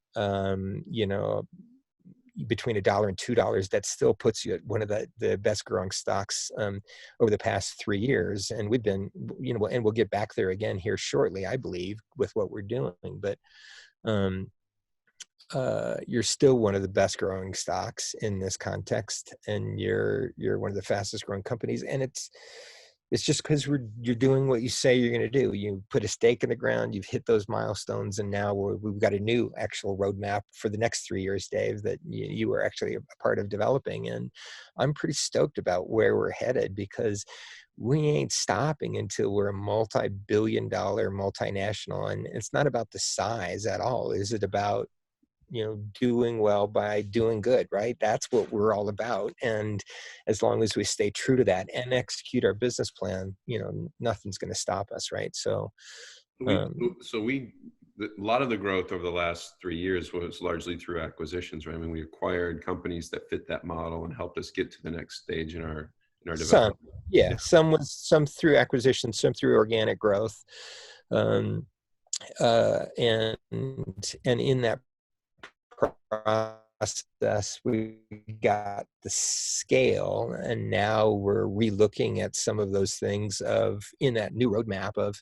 between $1 and $2, that still puts you at one of the best growing stocks over the past 3 years. And we've been, and we'll get back there again here shortly, I believe, with what we're doing. But you're still one of the best growing stocks in this context, and you're one of the fastest growing companies. And it's just because you're doing what you say you're going to do. You put a stake in the ground, you've hit those milestones, and now we've got a new actual roadmap for the next 3 years, Dave, that you were actually a part of developing. And I'm pretty stoked about where we're headed, because we ain't stopping until we're a multi-billion-dollar multinational. And it's not about the size at all. Is it about doing well by doing good, right? That's what we're all about. And as long as we stay true to that and execute our business plan, nothing's going to stop us, right? So, a lot of the growth over the last 3 years was largely through acquisitions, right? I mean, we acquired companies that fit that model and helped us get to the next stage in our development. Some through acquisition, some through organic growth, and in that process we got the scale, and now we're relooking at some of those things in that new roadmap of,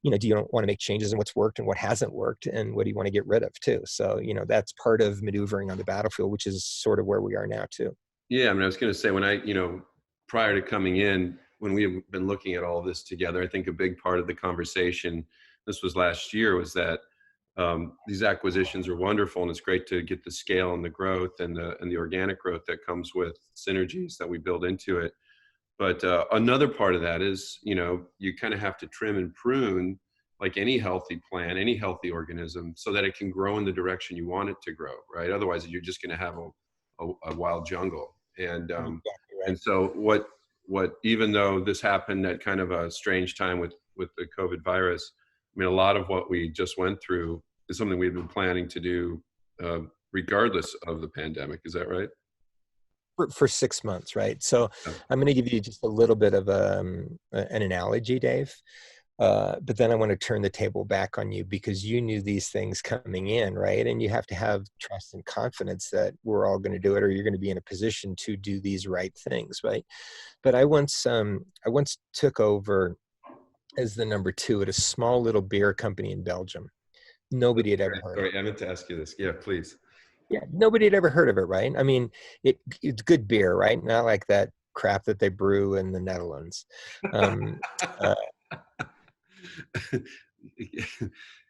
do you want to make changes in what's worked and what hasn't worked, and what do you want to get rid of too? So that's part of maneuvering on the battlefield, which is sort of where we are now too. Yeah, I mean, I was going to say, when I prior to coming in, when we have been looking at all of this together, I think a big part of the conversation, this was last year, was that these acquisitions are wonderful, and it's great to get the scale and the growth and the organic growth that comes with synergies that we build into it. But another part of that is, you kind of have to trim and prune, like any healthy plant, any healthy organism, so that it can grow in the direction you want it to grow, right? Otherwise, you're just going to have a wild jungle. And Exactly right. and so what even though this happened at kind of a strange time with the COVID virus, I mean, a lot of what we just went through is something we've been planning to do regardless of the pandemic. Is that right? For 6 months, right? So I'm going to give you just a little bit of an analogy, Dave. But then I want to turn the table back on you, because you knew these things coming in, right? And you have to have trust and confidence that we're all going to do it, or you're going to be in a position to do these right things, right? But I once took over as the number 2 at a small little beer company in Belgium. Nobody had ever heard of it. Sorry, I meant to ask you this. Yeah, please. Yeah, nobody had ever heard of it, right? I mean, it's good beer, right? Not like that crap that they brew in the Netherlands. Uh,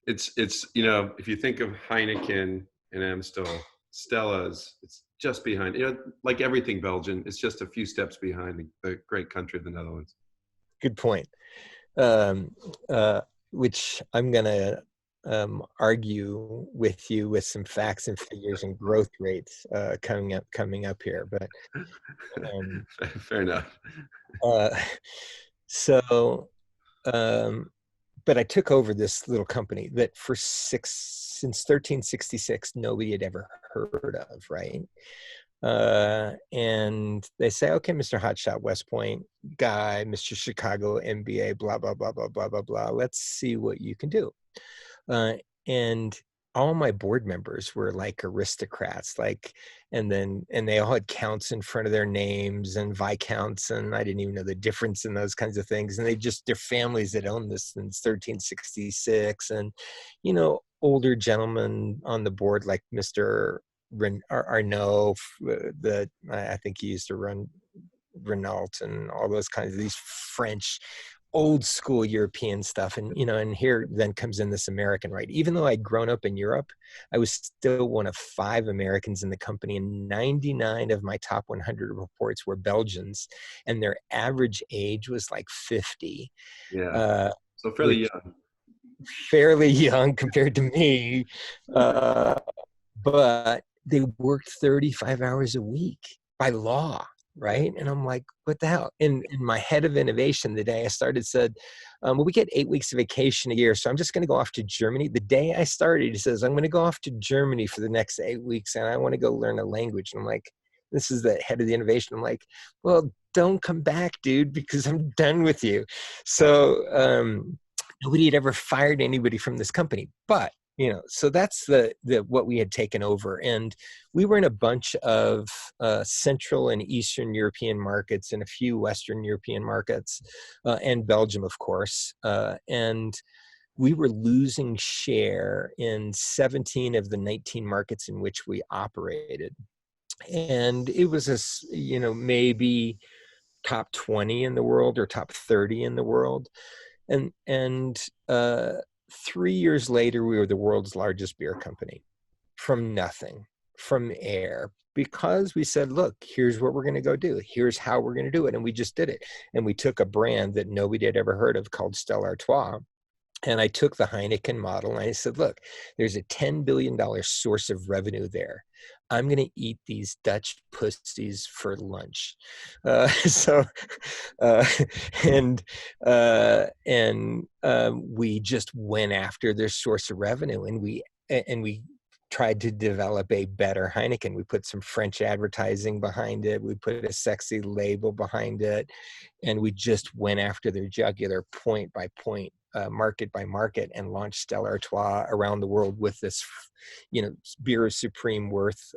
it's you know, if you think of Heineken and Amstel, Stella's, it's just behind. You know, like everything Belgian, it's just a few steps behind the great country of the Netherlands. Good point. Um, which I'm gonna argue with you with some facts and figures and growth rates coming up here. But fair enough. uh, so. But I took over this little company that since 1366, nobody had ever heard of, right? And they say, okay, Mr. Hotshot, West Point guy, Mr. Chicago MBA, blah, blah, blah, blah, blah, blah, blah. Let's see what you can do. And all my board members were like aristocrats, and they all had counts in front of their names and viscounts, and I didn't even know the difference in those kinds of things. And their families that owned this since 1366, and older gentlemen on the board like Mr. Arnaud, that I think he used to run Renault and all those kinds of these French old school European stuff. And, and here then comes in this American, right? Even though I'd grown up in Europe, I was still one of 5 Americans in the company, and 99 of my top 100 reports were Belgians, and their average age was like 50. Yeah. So fairly young. Fairly young compared to me. But they worked 35 hours a week by law. Right. And I'm like, what the hell? And my head of innovation, the day I started, said, well, we get 8 weeks of vacation a year, so I'm just going to go off to Germany. The day I started, he says, I'm going to go off to Germany for the next 8 weeks, and I want to go learn a language. And I'm like, this is the head of the innovation. I'm like, well, don't come back, dude, because I'm done with you. So nobody had ever fired anybody from this company. But so that's the what we had taken over, and we were in a bunch of Central and Eastern European markets and a few Western European markets, and Belgium, of course. And we were losing share in 17 of the 19 markets in which we operated, and it was maybe top 20 in the world or top 30 in the world, and 3 years later, we were the world's largest beer company from nothing, from air, because we said, look, here's what we're going to go do. Here's how we're going to do it. And we just did it. And we took a brand that nobody had ever heard of called Stella Artois. And I took the Heineken model and I said, look, there's a $10 billion source of revenue there. I'm going to eat these Dutch pussies for lunch. We just went after their source of revenue, and we tried to develop a better Heineken. We put some French advertising behind it. We put a sexy label behind it, and we just went after their jugular point by point. Market by market, and launched Stella Artois around the world with this, beer of supreme worth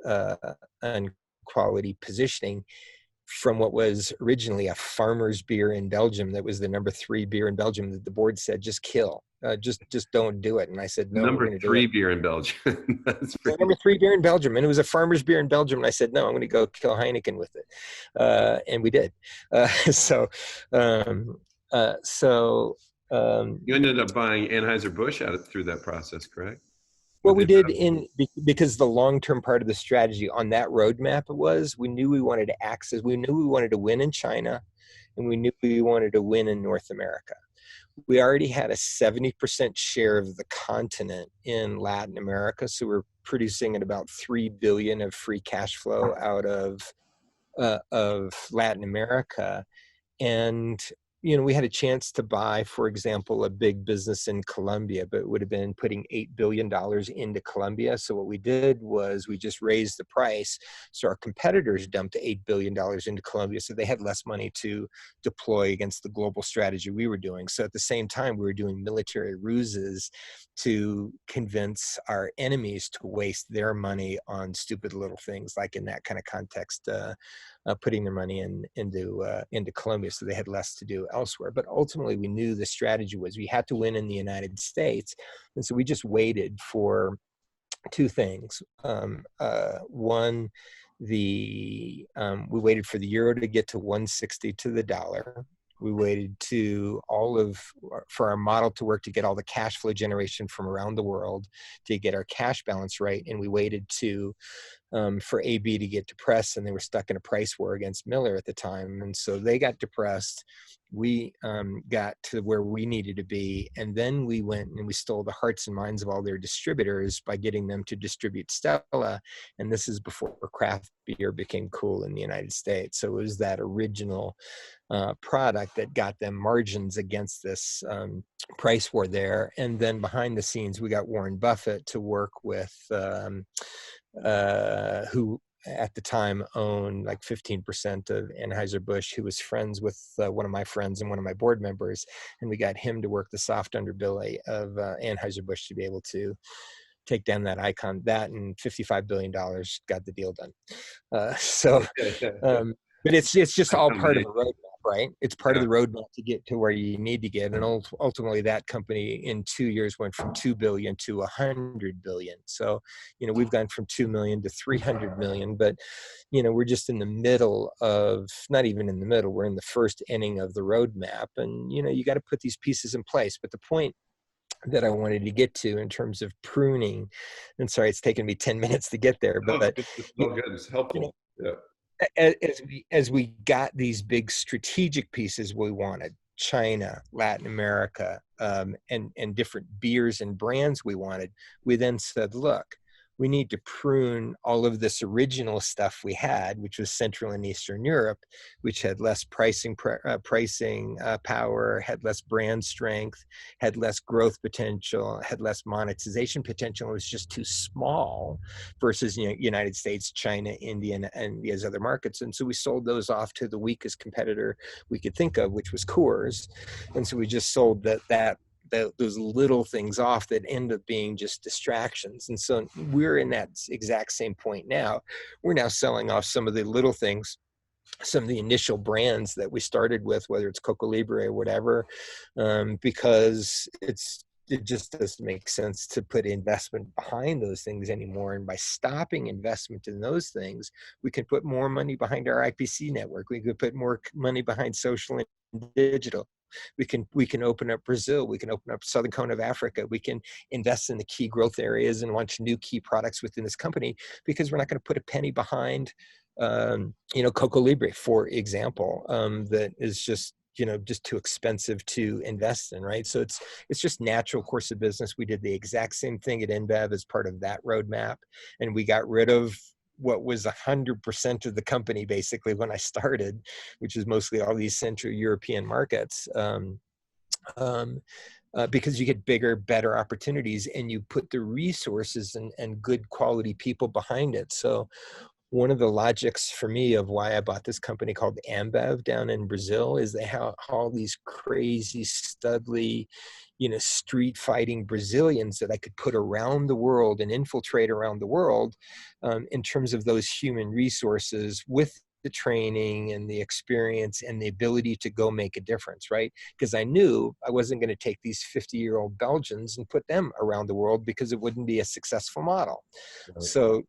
and quality positioning from what was originally a farmer's beer in Belgium that was the number 3 beer in Belgium that the board said, just kill, just don't do it. And I said, no, number 3 beer in Belgium. That's number 3 beer in Belgium. And it was a farmer's beer in Belgium. And I said, no, I'm going to go kill Heineken with it. And we did. You ended up buying Anheuser-Busch through that process, correct? Well, we did because the long-term part of the strategy on that roadmap was we knew we wanted to win in China, and we knew we wanted to win in North America. We already had a 70% share of the continent in Latin America, so we're producing at about $3 billion of free cash flow out of Latin America. And we had a chance to buy, for example, a big business in Colombia, but it would have been putting $8 billion into Colombia. So what we did was we just raised the price. So our competitors dumped $8 billion into Colombia, so they had less money to deploy against the global strategy we were doing. So at the same time, we were doing military ruses to convince our enemies to waste their money on stupid little things, like in that kind of context, putting their money into Colombia, so they had less to do elsewhere. But ultimately, we knew the strategy was we had to win in the United States, and so we just waited for 2 things. One, we waited for the euro to get to 160 to the dollar. We waited for our model to work, to get all the cash flow generation from around the world, to get our cash balance right. And we waited for AB to get depressed, and they were stuck in a price war against Miller at the time. And so they got depressed. We got to where we needed to be. And then we went and we stole the hearts and minds of all their distributors by getting them to distribute Stella. And this is before craft beer became cool in the United States. So it was that original product that got them margins against this price war there. And then behind the scenes, we got Warren Buffett to work with, who at the time owned like 15% of Anheuser-Busch, who was friends with one of my friends and one of my board members. And we got him to work the soft underbelly of Anheuser-Busch to be able to take down that icon. That and $55 billion got the deal done. But it's just all part of a roadmap, right? It's part of the roadmap to get to where you need to get. And ultimately that company in 2 years went from 2 billion to 100 billion. So, we've gone from 2 million to 300 million, but, we're just in the middle of, not even in the middle, we're in the first inning of the roadmap. And, you got to put these pieces in place. But the point that I wanted to get to in terms of pruning, and sorry, it's taken me 10 minutes to get there, but it's all good. It's helpful. Yeah. As we got these big strategic pieces we wanted, China, Latin America, and different beers and brands we wanted, we then said, look, we need to prune all of this original stuff we had, which was Central and Eastern Europe, which had less pricing power, had less brand strength, had less growth potential, had less monetization potential. It was just too small versus United States, China, India, and these other markets. And so we sold those off to the weakest competitor we could think of, which was Coors. And so we just sold those little things off that end up being just distractions. And so we're in that exact same point now. We're now selling off some of the little things, some of the initial brands that we started with, whether it's Coca Libre or whatever, because it just doesn't make sense to put investment behind those things anymore. And by stopping investment in those things, we can put more money behind our IPC network. We could put more money behind social and digital. We can open up Brazil. We can open up Southern Cone of Africa. We can invest in the key growth areas and launch new key products within this company, because we're not going to put a penny behind, Coca Libre, for example, that is just too expensive to invest in, right? So it's just natural course of business. We did the exact same thing at NBEV as part of that roadmap, and we got rid of what was 100% of the company basically when I started, which is mostly all these Central European markets, because you get bigger, better opportunities, and you put the resources and good quality people behind it. So one of the logics for me of why I bought this company called AmBev down in Brazil is they have all these crazy, studly, street fighting Brazilians that I could put around the world and infiltrate around the world, in terms of those human resources, with the training and the experience and the ability to go make a difference, right? Because I knew I wasn't going to take these 50-year-old Belgians and put them around the world, because it wouldn't be a successful model. Right. So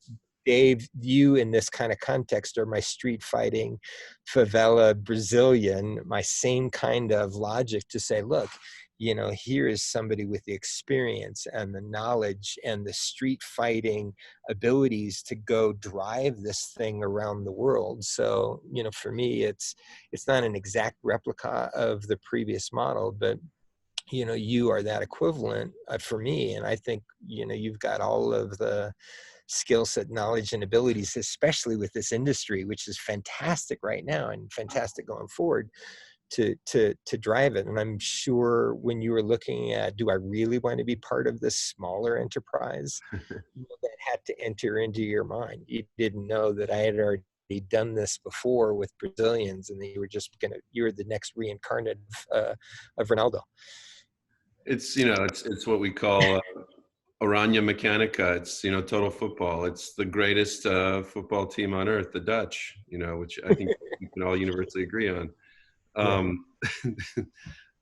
Dave, you in this kind of context are my street fighting favela Brazilian, my same kind of logic to say, look, here is somebody with the experience and the knowledge and the street fighting abilities to go drive this thing around the world. So, for me, it's not an exact replica of the previous model, but you are that equivalent for me. And I think, you've got all of the skill set, knowledge, and abilities, especially with this industry, which is fantastic right now and fantastic going forward, to drive it. And I'm sure when you were looking at, do I really want to be part of this smaller enterprise, that had to enter into your mind. You didn't know that I had already done this before with Brazilians, and that you were the next reincarnate of Ronaldo. It's what we call Oranje Mechanica. It's total football. It's the greatest football team on earth, the Dutch. Which I think we can all universally agree on.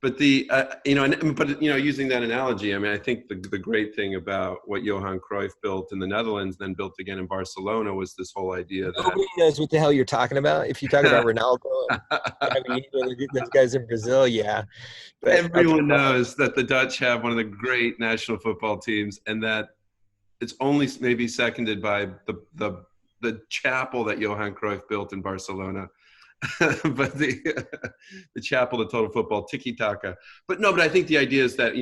But using that analogy, I mean, I think the great thing about what Johan Cruyff built in the Netherlands, then built again in Barcelona, was this whole idea that nobody knows what the hell you're talking about. If you talk about Ronaldo, I mean, those guys in Brazil, yeah. But everyone knows that the Dutch have one of the great national football teams, and that it's only maybe seconded by the chapel that Johan Cruyff built in Barcelona. But the chapel, the total football tiki-taka. But I think the idea is that,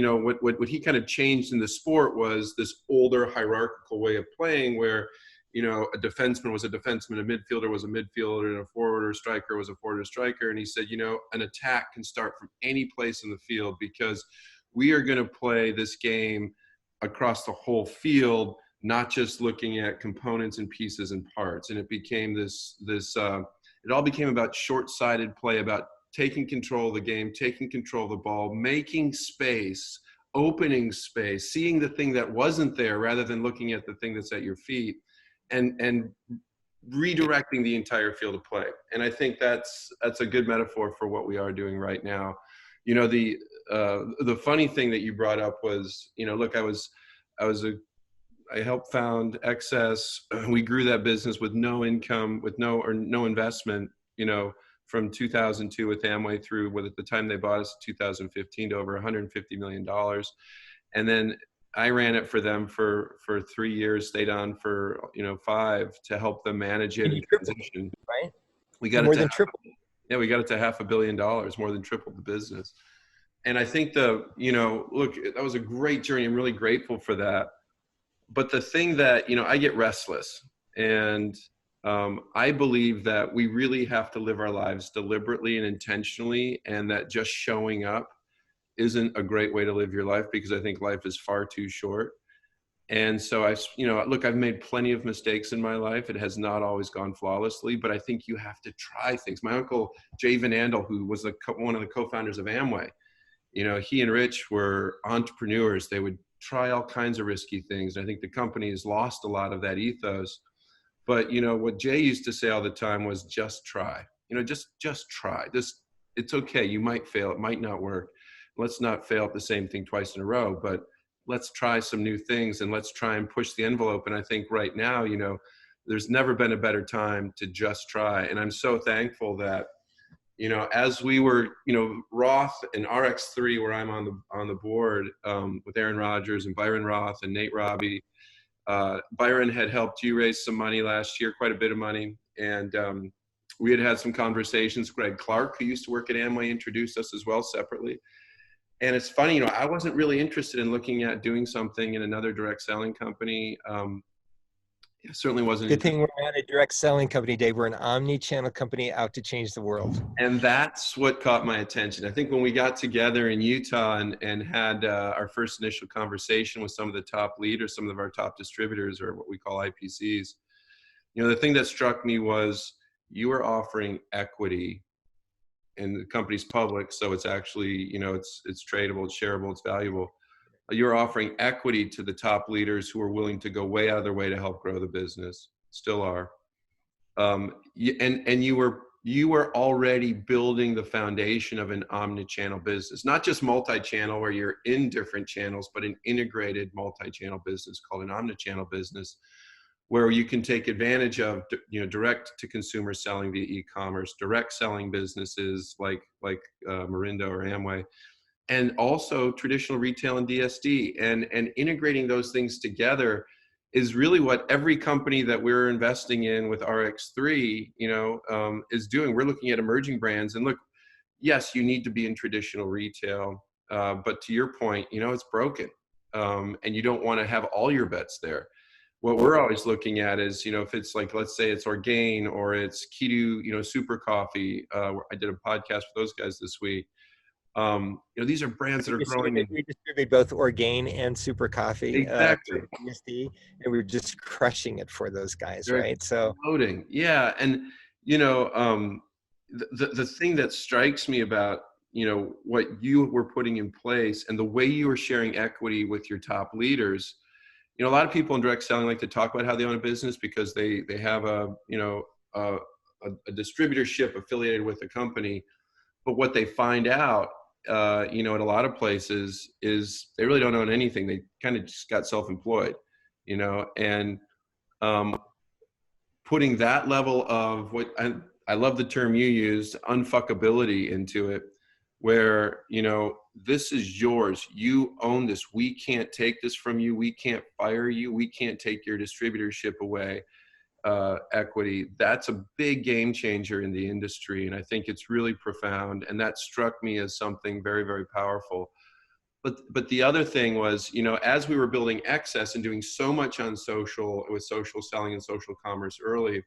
what he kind of changed in the sport was this older hierarchical way of playing where, a defenseman was a defenseman, a midfielder was a midfielder, and a forward or striker was a forward or striker. And he said, an attack can start from any place in the field because we are going to play this game across the whole field, not just looking at components and pieces and parts. And it became it all became about short-sighted play, about taking control of the game, taking control of the ball, making space, opening space, seeing the thing that wasn't there rather than looking at the thing that's at your feet, and redirecting the entire field of play. And I think that's a good metaphor for what we are doing right now. The funny thing that you brought up was, look, I helped found Excess. We grew that business with no income, with no investment, from 2002 with Amway through at the time they bought us, 2015, to over $150 million. And then I ran it for them for 3 years, stayed on for, 5 to help them manage it and transition. Right? We got more than triple. Yeah, we got it to $500 million, more than tripled the business. And I think look, that was a great journey. I'm really grateful for that. But the thing that, I get restless, and I believe that we really have to live our lives deliberately and intentionally, and that just showing up isn't a great way to live your life, because I think life is far too short. And so I've made plenty of mistakes in my life. It has not always gone flawlessly, but I think you have to try things. My uncle, Jay Van Andel, who was one of the co-founders of Amway, he and Rich were entrepreneurs. They would try all kinds of risky things. And I think the company has lost a lot of that ethos. But, what Jay used to say all the time was just try, just try. It's okay. You might fail. It might not work. Let's not fail at the same thing twice in a row, but let's try some new things and let's try and push the envelope. And I think right now, there's never been a better time to just try. And I'm so thankful that, as we were, Roth and RX3, where I'm on the board with Aaron Rodgers and Byron Roth and Nate Robbie. Byron had helped you raise some money last year, quite a bit of money. And we had some conversations. Greg Clark, who used to work at Amway, introduced us as well separately. And it's funny, I wasn't really interested in looking at doing something in another direct selling company. It certainly wasn't. Good thing we're not a direct selling company, Dave. We're an omni-channel company out to change the world. And that's what caught my attention. I think when we got together in Utah and had our first initial conversation with some of the top leaders, some of our top distributors, or what we call IPCs, the thing that struck me was you were offering equity, and the company's public, so it's actually, it's tradable, it's shareable, it's valuable. You're offering equity to the top leaders who are willing to go way out of their way to help grow the business, still are. And you were already building the foundation of an omni-channel business, not just multi-channel where you're in different channels, but an integrated multi-channel business called an omni-channel business, where you can take advantage of, direct to consumer selling via e-commerce, direct selling businesses like Morindo or Amway, and also traditional retail and DSD, and integrating those things together is really what every company that we're investing in with RX3, is doing. We're looking at emerging brands, and look, yes, you need to be in traditional retail, but to your point, it's broken, and you don't want to have all your bets there. What we're always looking at is, if it's like, let's say it's Orgain or it's Keto, Super Coffee. I did a podcast with those guys this week. These are brands that are growing. We distribute both Orgain and Super Coffee. Exactly. DSD, and we're just crushing it for those guys, They're right? So loading. Yeah. And, the thing that strikes me about, what you were putting in place and the way you were sharing equity with your top leaders, a lot of people in direct selling like to talk about how they own a business because they have a distributorship affiliated with the company. But what they find out you know, at a lot of places is they really don't own anything. They kind of just got self-employed, you know, and putting that level of what I love the term you used, unfuckability into it, where, you know, this is yours. You own this. We can't take this from you. We can't fire you. We can't take your distributorship away. Equity. That's a big game changer in the industry. And I think it's really profound. And that struck me as something very, very powerful. But the other thing was, you know, as we were building Excess and doing so much on social, with social selling and social commerce early,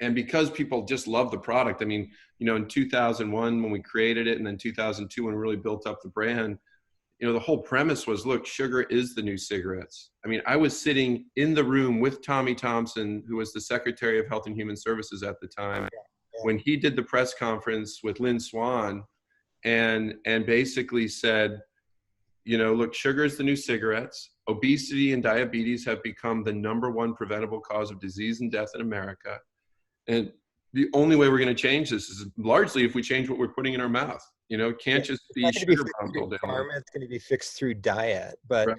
and because people just love the product, I mean, you know, in 2001 when we created it, and then 2002 when we really built up the brand, you know, the whole premise was, look, sugar is the new cigarettes. I mean, I was sitting in the room with Tommy Thompson, who was the Secretary of Health and Human Services at the time, when he did the press conference with Lynn Swan and basically said, you know, look, sugar is the new cigarettes. Obesity and diabetes have become the #1 preventable cause of disease and death in America. And the only way we're going to change this is largely if we change what we're putting in our mouth. You know, it can't just be sugar bombs all day long. It's going to be fixed through diet, but right.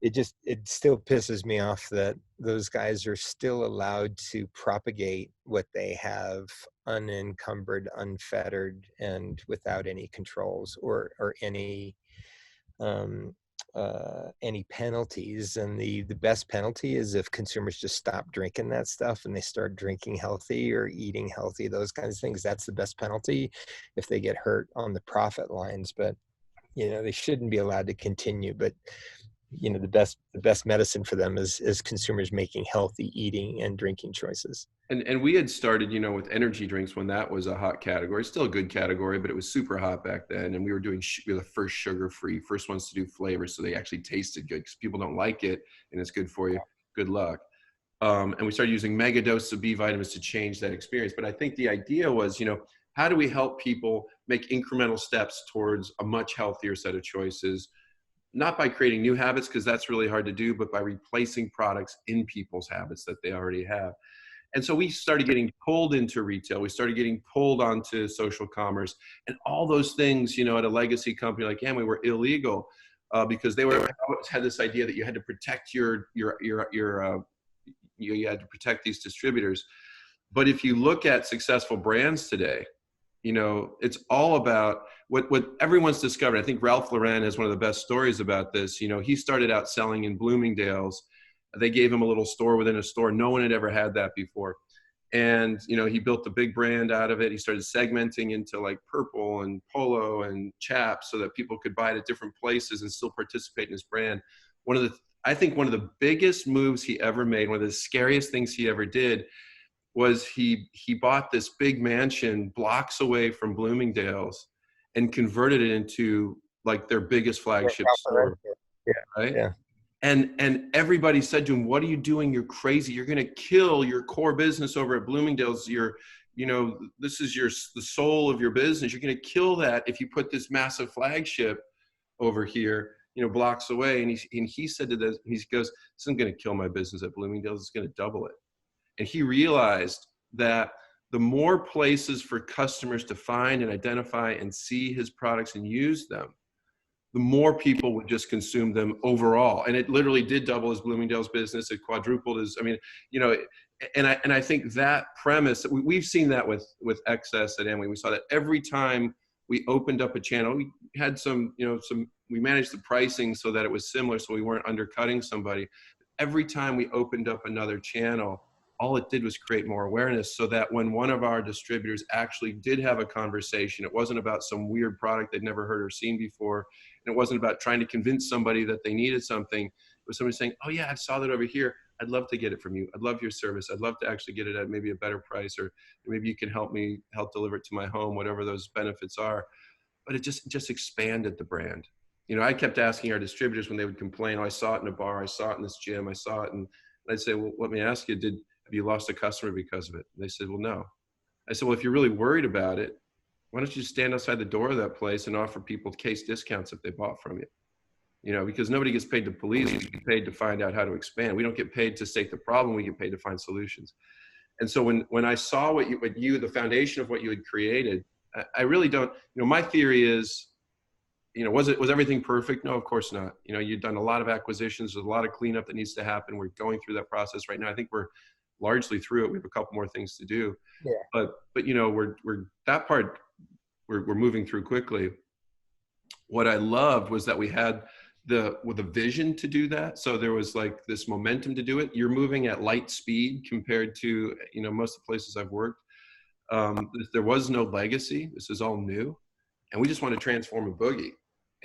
it still pisses me off that those guys are still allowed to propagate what they have unencumbered, unfettered, and without any controls or any penalties. And the best penalty is if consumers just stop drinking that stuff and they start drinking healthy or eating healthy, those kinds of things. That's the best penalty if they get hurt on the profit lines. But, you know, they shouldn't be allowed to continue. But, you know, the best medicine for them is consumers making healthy eating and drinking choices. And we had started, you know, with energy drinks when that was a hot category. Still a good category, but it was super hot back then. And we were doing we were the first sugar-free, first ones to do flavors, so they actually tasted good. Because people don't like it, and it's good for you. Good luck. And we started using mega doses of B vitamins to change that experience. But I think the idea was, you know, how do we help people make incremental steps towards a much healthier set of choices? Not by creating new habits, because that's really hard to do, but by replacing products in people's habits that they already have. And so we started getting pulled into retail. We started getting pulled onto social commerce, and all those things, you know, at a legacy company like Amway were illegal because they had this idea that you had to protect you had to protect these distributors. But if you look at successful brands today, you know, it's all about what everyone's discovered. I think Ralph Lauren has one of the best stories about this. You know, he started out selling in Bloomingdale's. They gave him a little store within a store. No one had ever had that before. And, you know, he built a big brand out of it. He started segmenting into like Purple and Polo and Chaps so that people could buy it at different places and still participate in his brand. I think one of the biggest moves he ever made, one of the scariest things he ever did, was he bought this big mansion blocks away from Bloomingdale's and converted it into like their biggest flagship store. Yeah. Right. Yeah. And everybody said to him, what are you doing? You're crazy. You're going to kill your core business over at Bloomingdale's. You know, this is the soul of your business. You're going to kill that if you put this massive flagship over here, you know, blocks away. And he said to this, he goes, this isn't going to kill my business at Bloomingdale's. It's going to double it. And he realized that the more places for customers to find and identify and see his products and use them, the more people would just consume them overall. And it literally did double his Bloomingdale's business. It quadrupled his, I mean, you know, and I think that premise, we've seen that with Excess at Amway. We saw that every time we opened up a channel, we had we managed the pricing so that it was similar, so we weren't undercutting somebody. Every time we opened up another channel, all it did was create more awareness, so that when one of our distributors actually did have a conversation, it wasn't about some weird product they'd never heard or seen before. And it wasn't about trying to convince somebody that they needed something. It was somebody saying, oh yeah, I saw that over here. I'd love to get it from you. I'd love your service. I'd love to actually get it at maybe a better price, or maybe you can help deliver it to my home, whatever those benefits are. But it just expanded the brand. You know, I kept asking our distributors when they would complain, oh, I saw it in a bar, I saw it in this gym, I saw it. And I'd say, well, let me ask you, have you lost a customer because of it? And they said, well, no. I said, well, if you're really worried about it, why don't you just stand outside the door of that place and offer people case discounts if they bought from you? You know, because nobody gets paid to police, we get paid to find out how to expand. We don't get paid to state the problem, we get paid to find solutions. And so when I saw the foundation of what you had created, I really don't, you know, my theory is was everything perfect? No, of course not. You've done a lot of acquisitions. There's a lot of cleanup that needs to happen. We're going through that process right now. I think we're largely through it. We have a couple more things to do, Yeah. but we're that part we're moving through quickly. What I loved was that we had the vision to do that. So there was like this momentum to do it. You're moving at light speed compared to most of the places I've worked. There was no legacy. This is all new, and we just want to transform a boogie.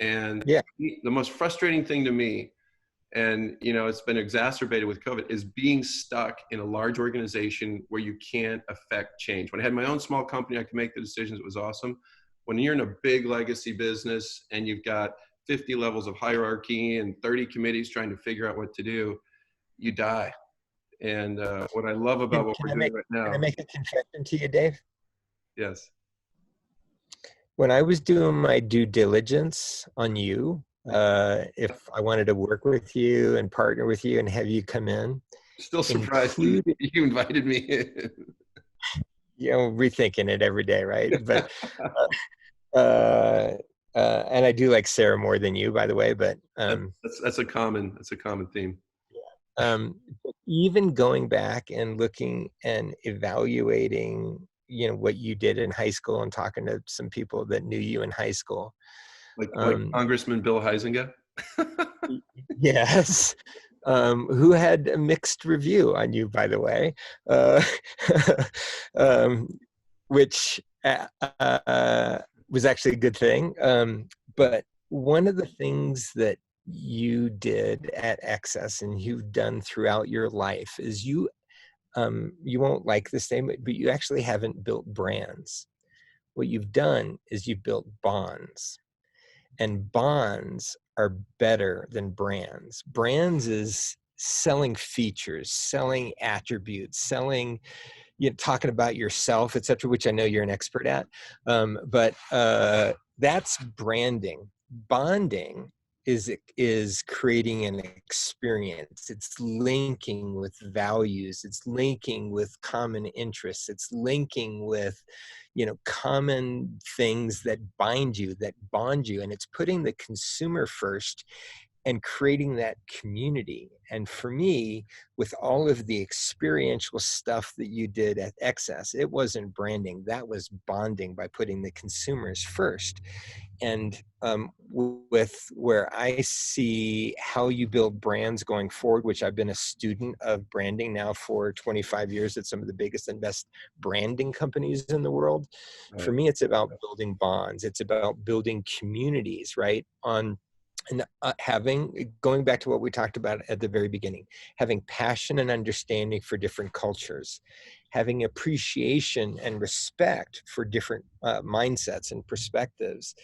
And Yeah. the most frustrating thing to me, and it's been exacerbated with COVID, is being stuck in a large organization where you can't affect change. When I had my own small company, I could make the decisions. It was awesome. When you're in a big legacy business and you've got 50 levels of hierarchy and 30 committees trying to figure out what to do, you die. And what I love about what we're doing right now. Can I make a confession to you, Dave? Yes. When I was doing my due diligence on you, if I wanted to work with you and partner with you and have you come in. Still surprised you invited me in. Rethinking it every day, right? But and I do like Sarah more than you, by the way. But that's a common theme. Yeah. Even going back and looking and evaluating, what you did in high school and talking to some people that knew you in high school, like Congressman Bill Huizenga. Yes. Who had a mixed review on you, by the way, which was actually a good thing. But one of the things that you did at Excess and you've done throughout your life is you won't like this statement, but you actually haven't built brands. What you've done is you've built bonds. And bonds are better than brands. Brands is selling features, selling attributes, selling, talking about yourself, et cetera, which I know you're an expert at. But that's branding. Bonding is creating an experience. It's linking with values. It's linking with common interests. It's linking with, common things that bind you, that bond you. And it's putting the consumer first and creating that community. And for me, with all of the experiential stuff that you did at Excess, it wasn't branding. That was bonding by putting the consumers first. And with where I see how you build brands going forward, which I've been a student of branding now for 25 years at some of the biggest and best branding companies in the world. Right. For me, it's about building bonds. It's about building communities, right? And going back to what we talked about at the very beginning, having passion and understanding for different cultures, having appreciation and respect for different mindsets and perspectives,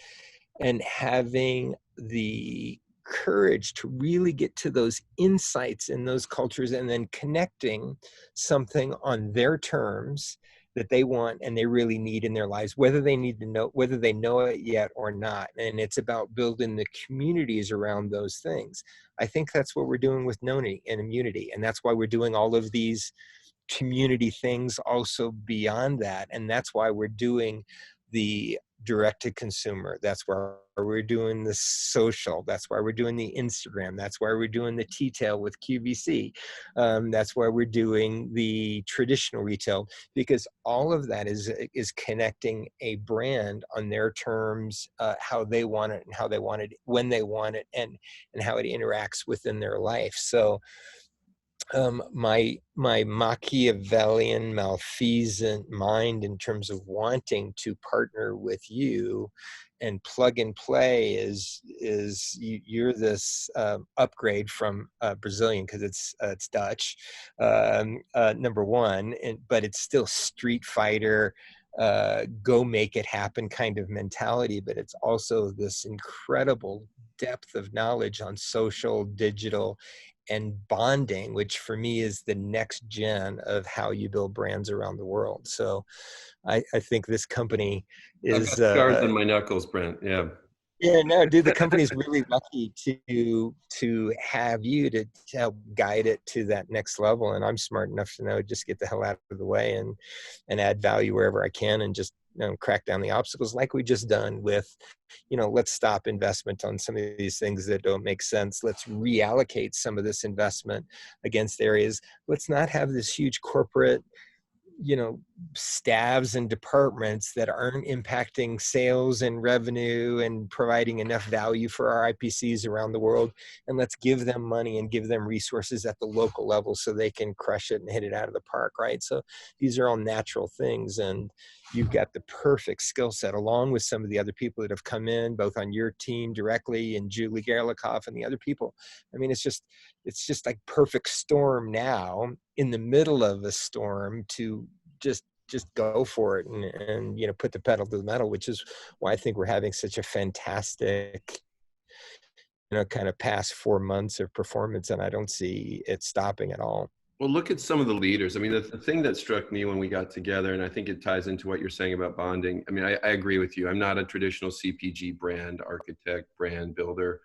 and having the courage to really get to those insights in those cultures and then connecting something on their terms that they want and they really need in their lives, whether they know it yet or not. And it's about building the communities around those things. I think that's what we're doing with Noni and Immunity. And that's why we're doing all of these community things also beyond that. And that's why we're doing the direct to consumer. That's why we're doing the social. That's why we're doing the Instagram. That's why we're doing the T-tail with QVC. That's why we're doing the traditional retail, because all of that is connecting a brand on their terms, how they want it and how they want it, when they want it, and how it interacts within their life. So my Machiavellian, malfeasant mind in terms of wanting to partner with you and plug and play is you're this upgrade from Brazilian, because it's Dutch, number one, but it's still Street Fighter, go make it happen kind of mentality. But it's also this incredible depth of knowledge on social, digital, and bonding, which for me is the next gen of how you build brands around the world. So I think this company is... I've got scars on my knuckles, Brent. Yeah. Yeah, no, dude, the company's really lucky to have you to help guide it to that next level. And I'm smart enough to know, just get the hell out of the way and add value wherever I can, and just crack down the obstacles like we just done with, let's stop investment on some of these things that don't make sense. Let's reallocate some of this investment against areas. Let's not have this huge corporate, staffs and departments that aren't impacting sales and revenue and providing enough value for our IPCs around the world. And let's give them money and give them resources at the local level so they can crush it and hit it out of the park, right? So these are all natural things. And you've got the perfect skill set along with some of the other people that have come in, both on your team directly and Julie Gerlikoff and the other people. I mean, it's just like perfect storm now in the middle of a storm to just go for it and put the pedal to the metal, which is why I think we're having such a fantastic kind of past 4 months of performance, and I don't see it stopping at all. Well, look at some of the leaders. I mean, the thing that struck me when we got together, and I think it ties into what you're saying about bonding. I mean, I agree with you. I'm not a traditional CPG brand architect, brand builder.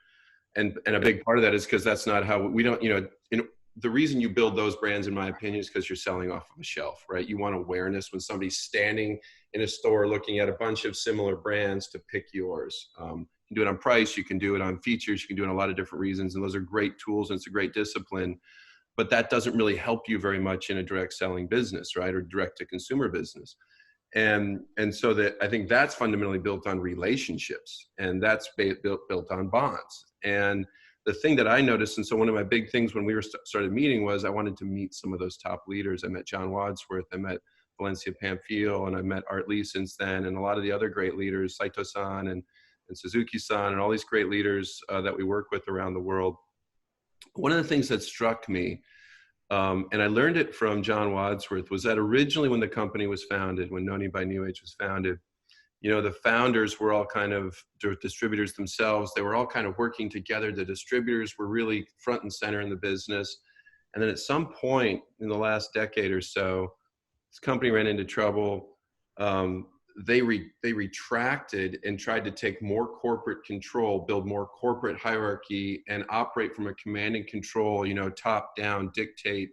And a big part of that is because that's not how we don't, the reason you build those brands, in my opinion, is because you're selling off of a shelf, right? You want awareness when somebody's standing in a store looking at a bunch of similar brands to pick yours. You can do it on price, you can do it on features, you can do it on a lot of different reasons. And those are great tools and it's a great discipline, but that doesn't really help you very much in a direct selling business, right? Or direct to consumer business. And so that I think that's fundamentally built on relationships, and that's built on bonds. And the thing that I noticed, and so one of my big things when we were started meeting was I wanted to meet some of those top leaders. I met John Wadsworth, I met Valencia Pamphile, and I met Art Lee since then, and a lot of the other great leaders, Saito-san and Suzuki-san, and all these great leaders that we work with around the world. One of the things that struck me, and I learned it from John Wadsworth, was that originally when the company was founded, when Noni by NewAge was founded, the founders were all kind of distributors themselves. They were all kind of working together. The distributors were really front and center in the business. And then at some point in the last decade or so, this company ran into trouble. They retracted and tried to take more corporate control, build more corporate hierarchy, and operate from a command and control, top down dictate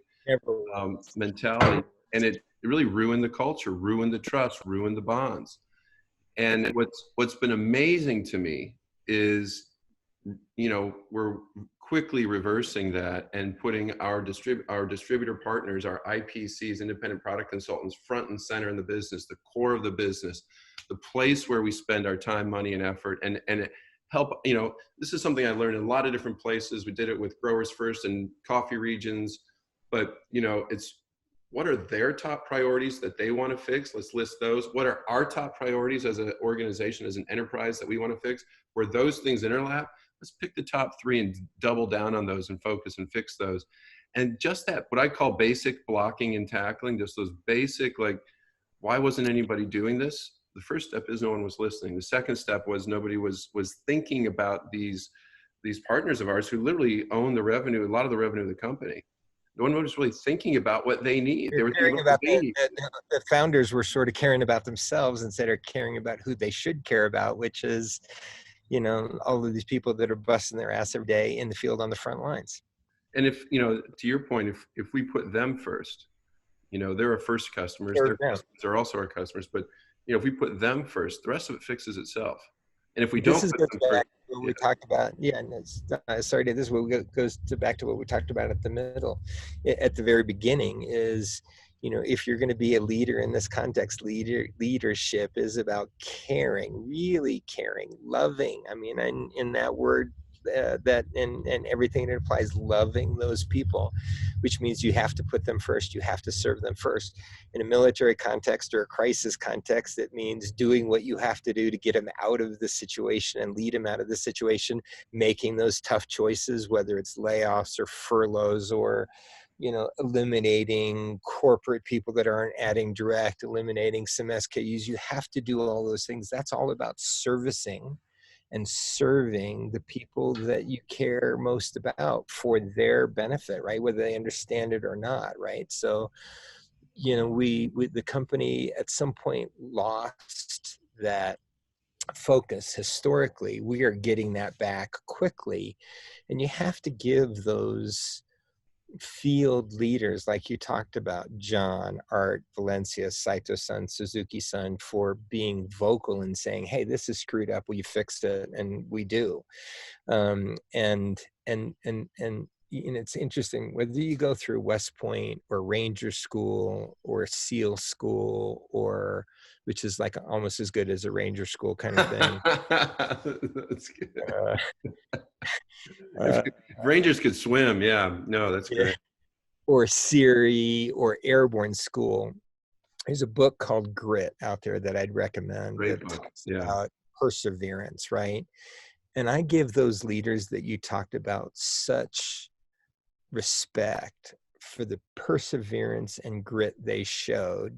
mentality. And it really ruined the culture, ruined the trust, ruined the bonds. And what's been amazing to me is, we're quickly reversing that and putting our distributor partners, our IPCs, independent product consultants, front and center in the business, the core of the business, the place where we spend our time, money, and effort, and help. This is something I learned in a lot of different places. We did it with Growers First and coffee regions, but it's, what are their top priorities that they want to fix? Let's list those. What are our top priorities as an organization, as an enterprise that we want to fix? Where those things interlap, let's pick the top 3 and double down on those and focus and fix those. And just that, what I call basic blocking and tackling, just those basic, like, why wasn't anybody doing this? The first step is no one was listening. The second step was nobody was thinking about these partners of ours who literally own the revenue, a lot of the revenue of the company. No one was really thinking about what they need. They were thinking about the founders were sort of caring about themselves instead of caring about who they should care about, which is, all of these people that are busting their ass every day in the field on the front lines. And if, to your point, if we put them first, they're our first customers. They're also our customers. But, if we put them first, the rest of it fixes itself. And if we don't put them first, we talked about, goes back to what we talked about at the very beginning is, if you're going to be a leader in this context, leadership is about caring, really caring, loving. I mean, in that word, that and everything that applies, loving those people, which means you have to put them first. You have to serve them first. In a military context or a crisis context, it means doing what you have to do to get them out of the situation and lead them out of the situation, making those tough choices, whether it's layoffs or furloughs or, eliminating corporate people that aren't adding direct, eliminating some SKUs. You have to do all those things. That's all about servicing and serving the people that you care most about for their benefit, right? Whether they understand it or not, right? So, the company at some point lost that focus. Historically, we are getting that back quickly, and you have to give those field leaders like you talked about, John, Art, Valencia, Saito-san, Suzuki-san, for being vocal and saying, hey, this is screwed up, will you fix it? And we do. And it's interesting, whether you go through West Point or Ranger School or SEAL School, or which is like almost as good as a Ranger School kind of thing. That's good. If Rangers could swim, yeah. No, that's great. Or SERE or Airborne School. There's a book called Grit out there that I'd recommend. Great that book. talks about perseverance, right? And I give those leaders that you talked about such respect for the perseverance and grit they showed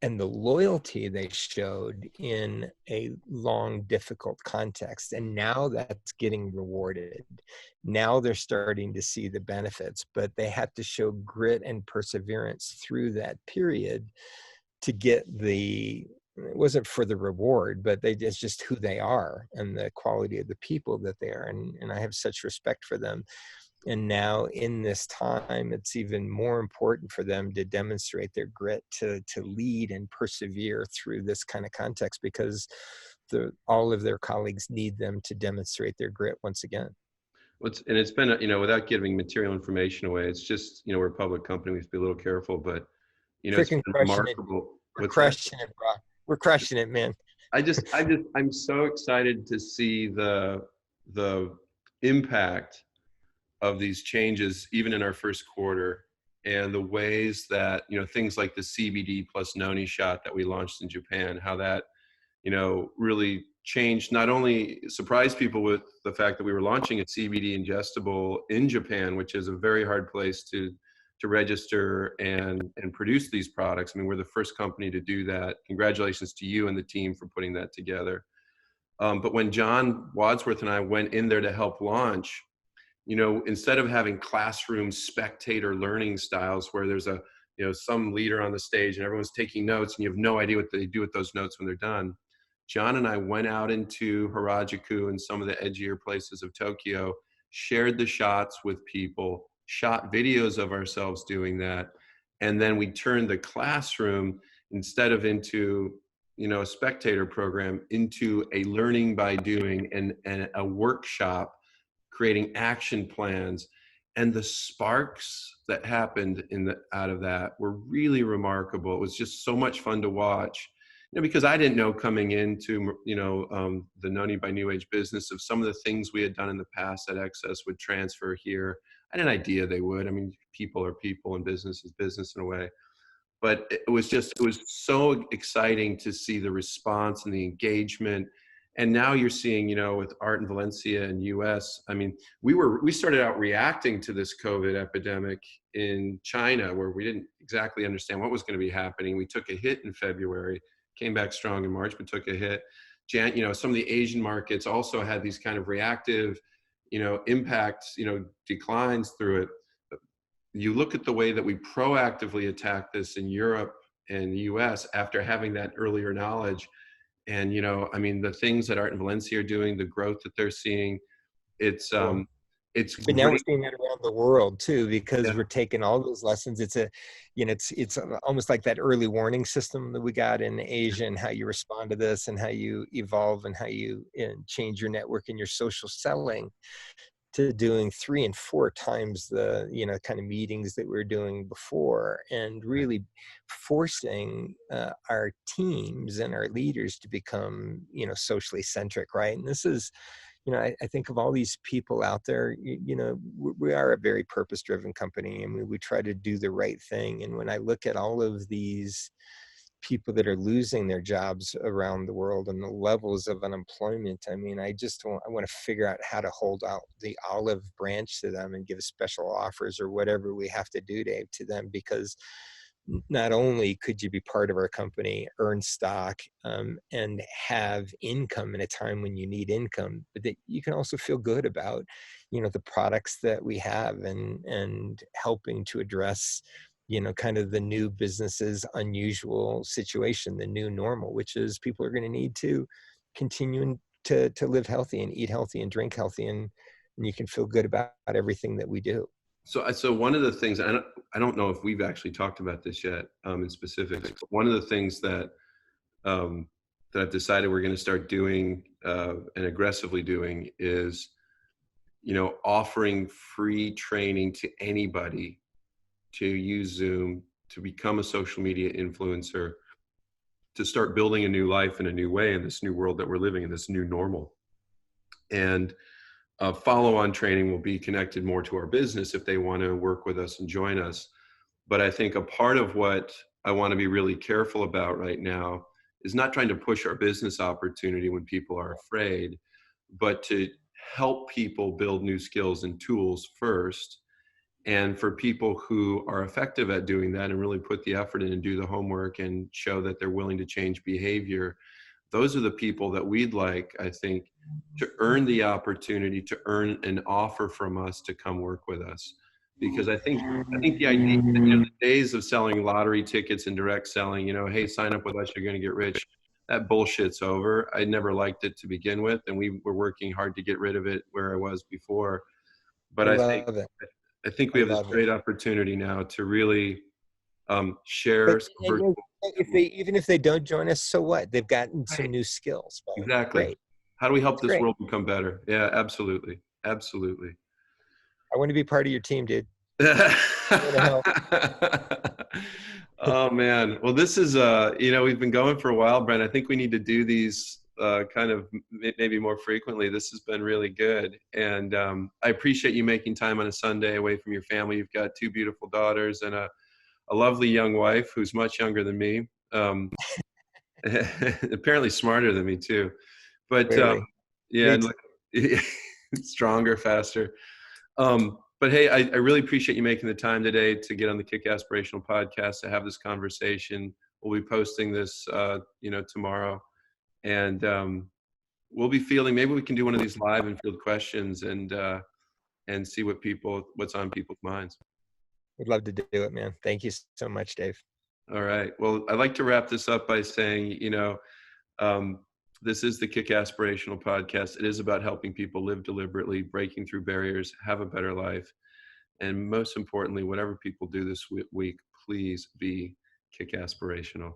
and the loyalty they showed in a long, difficult context. And now that's getting rewarded. Now they're starting to see the benefits, but they had to show grit and perseverance through that period to get it wasn't for the reward, but it's just who they are and the quality of the people that they are. And I have such respect for them. And now in this time, it's even more important for them to demonstrate their grit to lead and persevere through this kind of context, because all of their colleagues need them to demonstrate their grit once again. And it's been, without giving material information away, it's just, we're a public company, we have to be a little careful, but, it's been remarkable. We're crushing it, bro. We're crushing it, man. I'm so excited to see the impact of these changes, even in our first quarter, and the ways that, things like the CBD plus noni shot that we launched in Japan, how that, really changed, not only surprised people with the fact that we were launching a CBD ingestible in Japan, which is a very hard place to register and produce these products. I mean, we're the first company to do that. Congratulations to you and the team for putting that together. But when John Wadsworth and I went in there to help launch, instead of having classroom spectator learning styles where there's some leader on the stage and everyone's taking notes and you have no idea what they do with those notes when they're done, John and I went out into Harajuku and some of the edgier places of Tokyo, shared the shots with people, shot videos of ourselves doing that. And then we turned the classroom, instead of into, a spectator program, into a learning by doing and a workshop, creating action plans. And the sparks that happened out of that were really remarkable. It was just so much fun to watch. Because I didn't know coming into, the Noni by NewAge business, of some of the things we had done in the past that Excess would transfer here. I had an idea they would. I mean, people are people and business is business in a way. But it was so exciting to see the response and the engagement. And now you're seeing, with Art and Valencia and US, I mean, we started out reacting to this COVID epidemic in China, where we didn't exactly understand what was going to be happening. We took a hit in February, came back strong in March, but took a hit. Some of the Asian markets also had these kind of reactive, impacts, declines through it. You look at the way that we proactively attack this in Europe and the US after having that earlier knowledge. And, the things that Art and Valencia are doing, the growth that they're seeing, it's but now we're seeing that around the world too, because we're taking all those lessons. It's almost like that early warning system that we got in Asia, and how you respond to this and how you evolve and how you change your network and your social selling, to doing 3 and 4 times the, kind of meetings that we were doing before, and really forcing our teams and our leaders to become, socially centric, right? And this is, I think of all these people out there, we are a very purpose-driven company, and we try to do the right thing. And when I look at all of these people that are losing their jobs around the world and the levels of unemployment, I mean, I want to figure out how to hold out the olive branch to them and give special offers or whatever we have to do, Dave, to them, because not only could you be part of our company, earn stock, and have income in a time when you need income, but that you can also feel good about, the products that we have, and helping to address, kind of the new business's unusual situation, the new normal, which is people are going to need to continue to live healthy and eat healthy and drink healthy, and you can feel good about everything that we do. So one of the things, I don't know if we've actually talked about this yet in specifics, but one of the things um, that I've decided we're going to start doing and aggressively doing is, offering free training to anybody to use Zoom, to become a social media influencer, to start building a new life in a new way in this new world that we're living in, this new normal. And follow-on training will be connected more to our business if they want to work with us and join us. But I think a part of what I want to be really careful about right now is not trying to push our business opportunity when people are afraid, but to help people build new skills and tools first. And for people who are effective at doing that and really put the effort in and do the homework and show that they're willing to change behavior, those are the people that we'd like, I think, to earn the opportunity to earn an offer from us to come work with us. Because I think the idea, the days of selling lottery tickets and direct selling, hey, sign up with us, you're going to get rich. That bullshit's over. I never liked it to begin with, and we were working hard to get rid of it where I was before. But I I love it. think we have this great opportunity now to really share some virtual. Even if they don't join us, so what? They've gotten some new skills. Exactly. Great. How do we help this world become better? Yeah, absolutely. Absolutely. I want to be part of your team, dude. Oh man. Well, this is we've been going for a while, Brent. I think we need to do these kind of maybe more frequently. This has been really good. And I appreciate you making time on a Sunday away from your family. You've got 2 beautiful daughters and a lovely young wife who's much younger than me. Apparently smarter than me too. But yeah, and stronger, faster. But hey, I really appreciate you making the time today to get on the Kick Aspirational Podcast to have this conversation. We'll be posting this, tomorrow, and we'll be maybe we can do one of these live and field questions and see what's on people's minds. Would love to do it, man. Thank you so much, Dave. All right. Well, I'd like to wrap this up by saying, this is the Kick Aspirational Podcast. It is about helping people live deliberately, breaking through barriers, have a better life. And most importantly, whatever people do this week, please be kick aspirational.